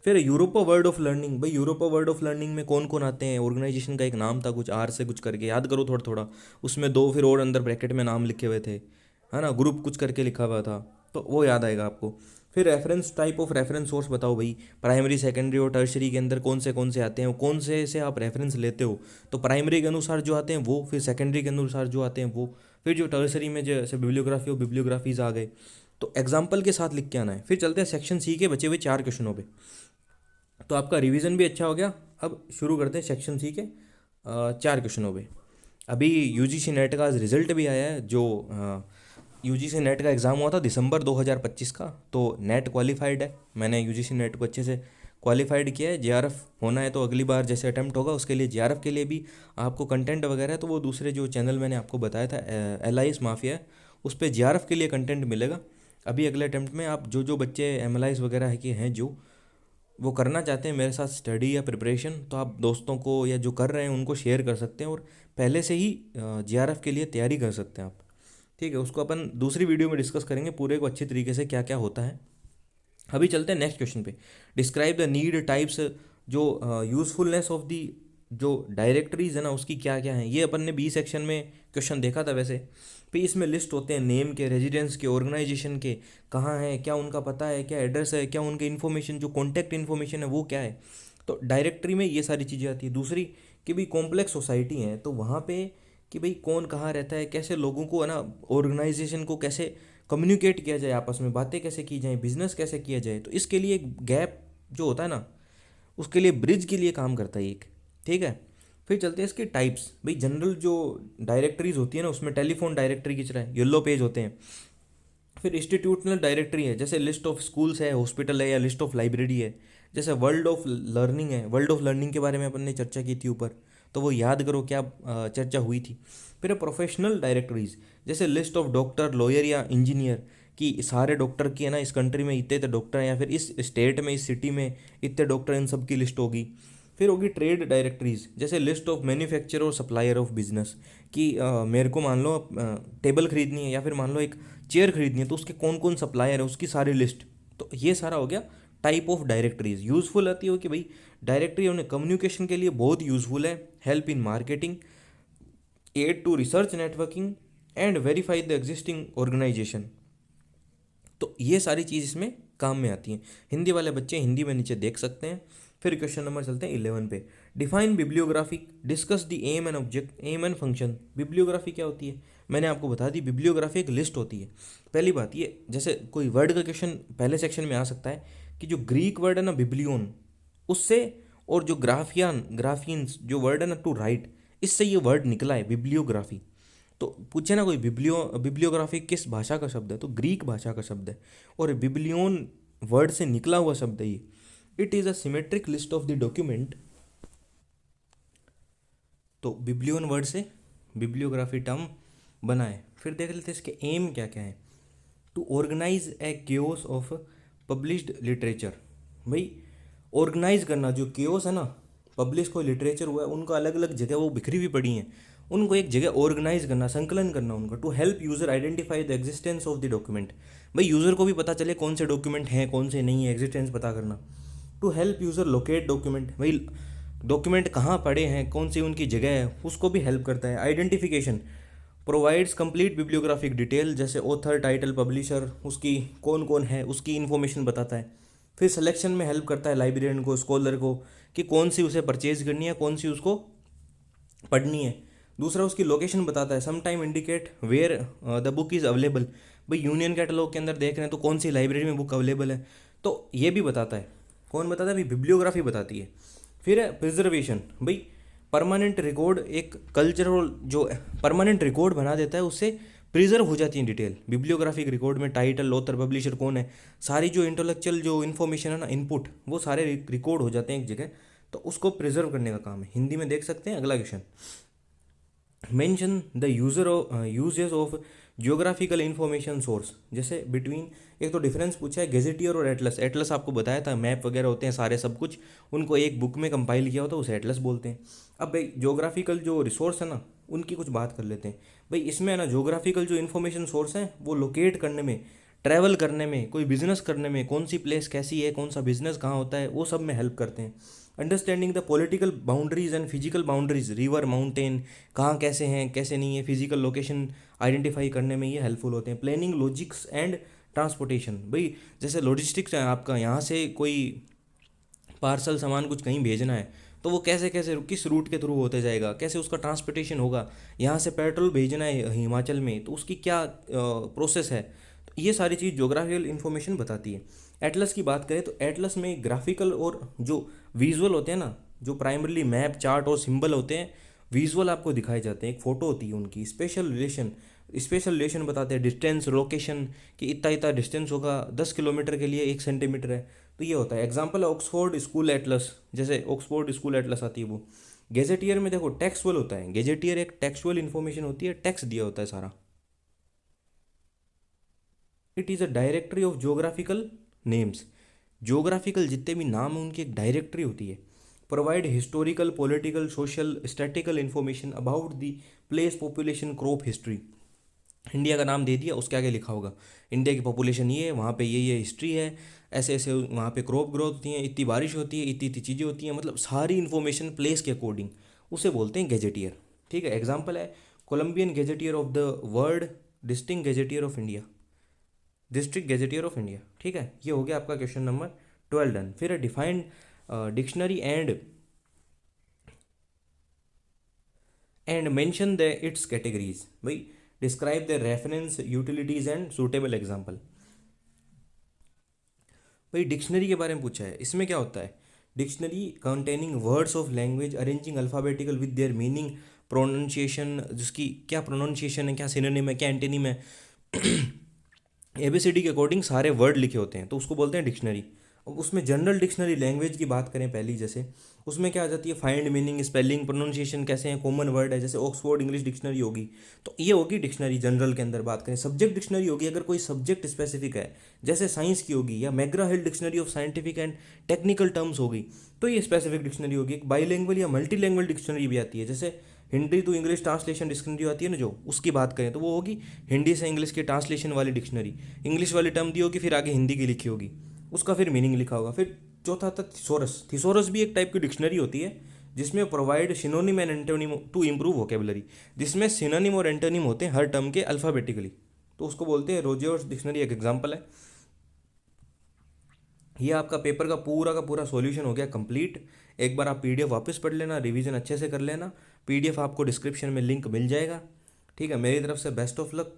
फिर यूरोपा वर्ड ऑफ लर्निंग। भाई यूरोपा वर्ड ऑफ लर्निंग में कौन कौन आते हैं, ऑर्गेनाइजेशन का एक नाम था कुछ आर से कुछ करके, याद करो थोड़ा थोड़ा, उसमें दो फिर और अंदर ब्रैकेट में नाम लिखे हुए थे, है ना, ग्रुप कुछ करके लिखा हुआ था, तो वो याद आएगा आपको। फिर reference type of reference source बताओ भाई, प्राइमरी सेकेंडरी और टर्शरी के अंदर कौन से आते हैं, कौन से आप रेफरेंस लेते हो, तो प्राइमरी के अनुसार जो आते हैं वो, फिर सेकेंडरी के अनुसार जो आते हैं वो, फिर जो टर्शरी में जैसे बिब्लियोग्राफी और बिब्लियोग्राफीज आ गए तो एग्जाम्पल के साथ लिख के आना है। फिर चलते हैं सेक्शन सी के बचे हुए 4 क्वेश्चनों पे। तो आपका रिवीजन भी अच्छा हो गया। अब शुरू करते हैं सेक्शन सी के 4 क्वेश्चनों पे। अभी यूजीसी नेट का आज रिजल्ट भी आया है, जो यूजीसी नेट का एग्ज़ाम हुआ था दिसंबर 2025 का, तो नेट क्वालिफाइड है, मैंने यूजीसी नेट को अच्छे से क्वालिफाइड किया है। जेआरएफ होना है तो अगली बार जैसे अटैम्प्ट होगा उसके लिए जेआरएफ के लिए भी आपको कंटेंट वगैरह है, तो वो दूसरे जो चैनल मैंने आपको बताया था एलाइस माफिया, उस पर जेआरएफ के लिए कंटेंट मिलेगा। अभी अगले अटैम्प्ट में आप जो बच्चे एमएलआईस वगैरह है कि हैं जो वो करना चाहते हैं मेरे साथ स्टडी या प्रिपरेशन, तो आप दोस्तों को या जो कर रहे हैं उनको शेयर कर सकते हैं और पहले से ही जेआरएफ के लिए तैयारी कर सकते हैं आप। ठीक है, उसको अपन दूसरी वीडियो में डिस्कस करेंगे पूरे को अच्छी तरीके से क्या क्या होता है। अभी चलते हैं नेक्स्ट क्वेश्चन पे। डिस्क्राइब द नीड टाइप्स, जो यूज़फुलनेस ऑफ दी जो डायरेक्टरीज है ना उसकी क्या क्या हैं, ये अपन ने बी सेक्शन में क्वेश्चन देखा था वैसे। फिर इसमें लिस्ट होते हैं नेम के, रेजिडेंस के, ऑर्गेनाइजेशन के, कहाँ है, क्या उनका पता है, क्या एड्रेस है, क्या उनके इन्फॉर्मेशन जो कॉन्टैक्ट इन्फॉर्मेशन है वो क्या है, तो डायरेक्टरी में ये सारी चीज़ें आती है। दूसरी कि भाई कॉम्प्लेक्स सोसाइटी है तो वहाँ पे कि भाई कौन कहाँ रहता है, कैसे लोगों को है ना, ऑर्गेनाइजेशन को कैसे कम्युनिकेट किया जाए, आपस में बातें कैसे की जाए, बिजनेस कैसे किया जाए, तो इसके लिए एक गैप जो होता है ना, उसके लिए ब्रिज के लिए काम करता है एक। ठीक है, फिर चलते हैं इसके टाइप्स। भाई जनरल जो डायरेक्टरीज होती है ना उसमें टेलीफोन डायरेक्टरी की तरह येलो पेज होते हैं। फिर इंस्टीट्यूशनल डायरेक्टरी है, जैसे लिस्ट ऑफ स्कूल्स है, हॉस्पिटल है, या लिस्ट ऑफ लाइब्रेरी है। जैसे वर्ल्ड ऑफ लर्निंग है, वर्ल्ड ऑफ लर्निंग के बारे में अपन ने चर्चा की थी ऊपर, तो वो याद करो क्या चर्चा हुई थी। फिर प्रोफेशनल डायरेक्टरीज, जैसे लिस्ट ऑफ डॉक्टर, लॉयर या इंजीनियर, कि सारे डॉक्टर की है ना इस कंट्री में इतने डॉक्टर हैं, या फिर इस स्टेट में इस सिटी में इतने डॉक्टर, इन सब की लिस्ट होगी। फिर होगी ट्रेड डायरेक्टरीज, जैसे लिस्ट ऑफ मैन्युफैक्चरर और सप्लायर ऑफ बिजनेस, कि मेरे को मान लो टेबल खरीदनी है या फिर मान लो एक चेयर खरीदनी है तो उसके कौन कौन सप्लायर है उसकी सारी लिस्ट। तो ये सारा हो गया टाइप ऑफ डायरेक्टरीज। यूज़फुल आती हो कि भाई डायरेक्टरी उन्हें कम्युनिकेशन के लिए बहुत यूज़फुल है, help in marketing, aid to research networking and verify the existing organization. तो ये सारी चीज़ इसमें काम में आती हैं। हिंदी वाले बच्चे हिंदी में नीचे देख सकते हैं। फिर क्वेश्चन नंबर चलते हैं 11 पे। Define bibliography, discuss the aim and object, aim and function. Bibliography क्या होती है, मैंने आपको बता दी, बिब्लियोग्राफी एक लिस्ट होती है। पहली बात ये, जैसे कोई वर्ड का क्वेश्चन पहले सेक्शन में आ सकता है कि जो ग्रीक वर्ड है ना बिब्लियोन, उससे, और जो ग्राफियंस जो वर्ड है ना टू राइट, इससे ये वर्ड निकला है बिब्लियोग्राफी। तो पूछे ना कोई बिब्लियोग्राफी किस भाषा का शब्द है, तो ग्रीक भाषा का शब्द है, और बिब्लियोन वर्ड से निकला हुआ शब्द है ये। It is a symmetric list of the document. तो बिब्लियोन वर्ड से बिब्लियोग्राफी टर्म बना है। फिर देख लेते हैं इसके एम क्या क्या है। To organise A chaos of published literature. भाई ऑर्गेनाइज करना, जो क्योस है ना, पब्लिश कोई लिटरेचर हुआ है उनका अलग अलग जगह वो बिखरी हुई पड़ी हैं, उनको एक जगह ऑर्गेनाइज करना, संकलन करना उनका। To help user identify the existence of the document. भाई यूज़र को भी पता चले कौन से डॉक्यूमेंट हैं कौन से नहीं है, एग्जिस्टेंस पता करना। To help user locate document, भाई डॉक्यूमेंट कहाँ पड़े हैं, कौन सी उनकी जगह है, उसको भी हेल्प करता है। Identification, provides complete bibliographic detail, जैसे ऑथर, टाइटल, पब्लिशर, उसकी कौन कौन है उसकी इन्फॉर्मेशन बताता है। फिर सिलेक्शन में हेल्प करता है लाइब्रेरियन को, स्कॉलर को, कि कौन सी उसे परचेज करनी है, कौन सी उसको पढ़नी है। दूसरा, उसकी लोकेशन बताता है, some time indicate where the book is available. भाई यूनियन कैटलॉग के अंदर देख रहे हैं तो कौन सी लाइब्रेरी में बुक अवेलेबल है, तो ये भी बताता है। कौन बताता है? भाई बिब्लियोग्राफी बताती है। फिर है प्रिजर्वेशन। भाई परमानेंट रिकॉर्ड, एक कल्चरल जो परमानेंट रिकॉर्ड बना देता है, उससे प्रिजर्व हो जाती है डिटेल। बिब्लियोग्राफिक रिकॉर्ड में टाइटल, ऑथर, पब्लिशर कौन है, सारी जो इंटेलेक्चुअल जो इन्फॉर्मेशन है ना, इनपुट, वो सारे रिकॉर्ड हो जाते हैं एक जगह। तो उसको प्रिजर्व करने का काम है। हिंदी में देख सकते हैं। अगला question, mention the uses of geographical information source. जैसे बिटवीन, एक तो डिफरेंस पूछा है गेजेटियर और एटलस। एटलस आपको बताया था, मैप वगैरह होते हैं सारे, सब कुछ उनको एक बुक में कंपाइल किया होता है, उसे एटलस बोलते हैं। अब भाई जियोग्राफिकल जो रिसोर्स है ना, उनकी कुछ बात कर लेते हैं। भाई इसमें है ना, जियोग्राफिकल जो इन्फॉर्मेशन सोर्स हैं वो लोकेट करने में, ट्रैवल करने में, कोई बिजनेस करने में, कौन सी प्लेस कैसी है, कौन सा बिजनेस कहाँ होता है, वो सब में हेल्प करते हैं। Understanding the political boundaries and physical boundaries, river, mountain कहाँ कैसे हैं कैसे नहीं है, फिजिकल लोकेशन आइडेंटिफाई करने में ये हेल्पफुल होते हैं। Planning logistics and transportation. भाई जैसे लॉजिस्टिक्स है आपका, यहाँ से कोई पार्सल सामान कुछ कहीं भेजना है, तो वो कैसे कैसे किस रूट के थ्रू होते जाएगा, कैसे उसका ट्रांसपोर्टेशन होगा। यहाँ से पेट्रोल भेजना है हिमाचल में, तो उसकी क्या प्रोसेस है। तो ये सारी चीज़ जोग्राफिकल इन्फॉर्मेशन बताती है। एटलस की बात करें तो एटलस में ग्राफिकल और जो विजुअल होते हैं ना, जो प्राइमरली मैप, चार्ट और सिंबल होते हैं, विजुअल आपको दिखाए जाते हैं, एक फ़ोटो होती है उनकी। स्पेशल रिलेशन बताते हैं, डिस्टेंस, लोकेशन, कि इतना इतना डिस्टेंस होगा, 10 किलोमीटर के लिए 1 सेंटीमीटर है। तो ये होता है। एग्जाम्पल है ऑक्सफोर्ड स्कूल एटलस। जैसे ऑक्सफोर्ड स्कूल एटलस आती है वो। गेजेटियर में देखो टेक्सुअल होता है। गेजेटियर एक टेक्सुअल इन्फॉर्मेशन होती है, टेक्स्ट दिया होता है सारा। It is a directory of geographical names. Geographical जितने भी नाम हैं उनकी एक डायरेक्टरी होती है। Provide historical, political, social, statistical information about the place, population, crop history. India का नाम दे दिया, उसके आगे लिखा होगा इंडिया की पॉपुलेशन ये है, वहाँ पे ये हिस्ट्री है, ऐसे ऐसे वहाँ पे क्रॉप ग्रोथ होती है, इतनी बारिश होती है, इतनी इतनी चीज़ें होती हैं, मतलब सारी इन्फॉर्मेशन प्लेस के अकॉर्डिंग, उसे बोलते हैं गेजेटियर। ठीक है। एग्जाम्पल है Columbian gazetteer of the world, district gazetteer of India, district gazetteer of India. ठीक है। ये हो गया आपका क्वेश्चन नंबर 12 डन। फिर defined dictionary and mention the its categories. भाई describe the reference, utilities and suitable example. भाई डिक्शनरी के बारे में पूछा है। इसमें क्या होता है? Dictionary containing words of language, arranging alphabetical with their meaning, pronunciation, जिसकी क्या प्रोनाउंसिएशन है, क्या सिनोनिम है, क्या एंटीनिम है, एबीसीडी के अकॉर्डिंग सारे वर्ड लिखे होते हैं, तो उसको बोलते हैं डिक्शनरी। अब उसमें जनरल डिक्शनरी, लैंग्वेज की बात करें पहली, जैसे उसमें क्या आ जाती है, फाइंड मीनिंग, स्पेलिंग, प्रोनाउंसिएशन कैसे हैं, कॉमन वर्ड है, जैसे ऑक्सफोर्ड इंग्लिश डिक्शनरी होगी, तो ये होगी डिक्शनरी जनरल के अंदर। बात करें सब्जेक्ट डिक्शनरी होगी, अगर कोई सब्जेक्ट स्पेसिफिक है, जैसे साइंस की होगी, या McGrath hill dictionary of scientific and technical terms होगी, तो ये स्पेसिफिक डिक्शनरी होगी। एक बाईलैंग्वेज या मल्टीलैंग्वेज डिक्शनरी भी आती है, जैसे Hindi to English translation dictionary आती है ना, जो उसकी बात करें तो वो होगी हिंदी से इंग्लिश की ट्रांसलेशन वाली डिक्शनरी। इंग्लिश वाली टर्म दी होगी, फिर आगे हिंदी की लिखी होगी, उसका फिर मीनिंग लिखा होगा। फिर चौथा था थिसोरस। थिसोरस भी एक टाइप की डिक्शनरी होती है, जिसमें provide synonym and antonym to improve vocabulary, जिसमें सिनोनिम और एंटोनिम होते हैं हर टर्म के अल्फ़ाबेटिकली, तो उसको बोलते हैं। रोजर्स डिक्शनरी एक एग्जाम्पल है। ये आपका पेपर का पूरा सॉल्यूशन हो गया कंप्लीट। एक बार आप पीडीएफ वापस पढ़ लेना, रिवीजन अच्छे से कर लेना। पीडीएफ आपको डिस्क्रिप्शन में लिंक मिल जाएगा। ठीक है। मेरी तरफ से बेस्ट ऑफ लक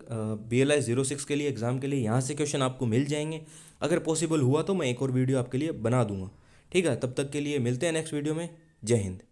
BLI 06 के लिए, एग्ज़ाम के लिए। यहाँ से क्वेश्चन आपको मिल जाएंगे। अगर पॉसिबल हुआ तो मैं एक और वीडियो आपके लिए बना दूंगा। ठीक है। तब तक के लिए मिलते हैं नेक्स्ट वीडियो में। जय हिंद।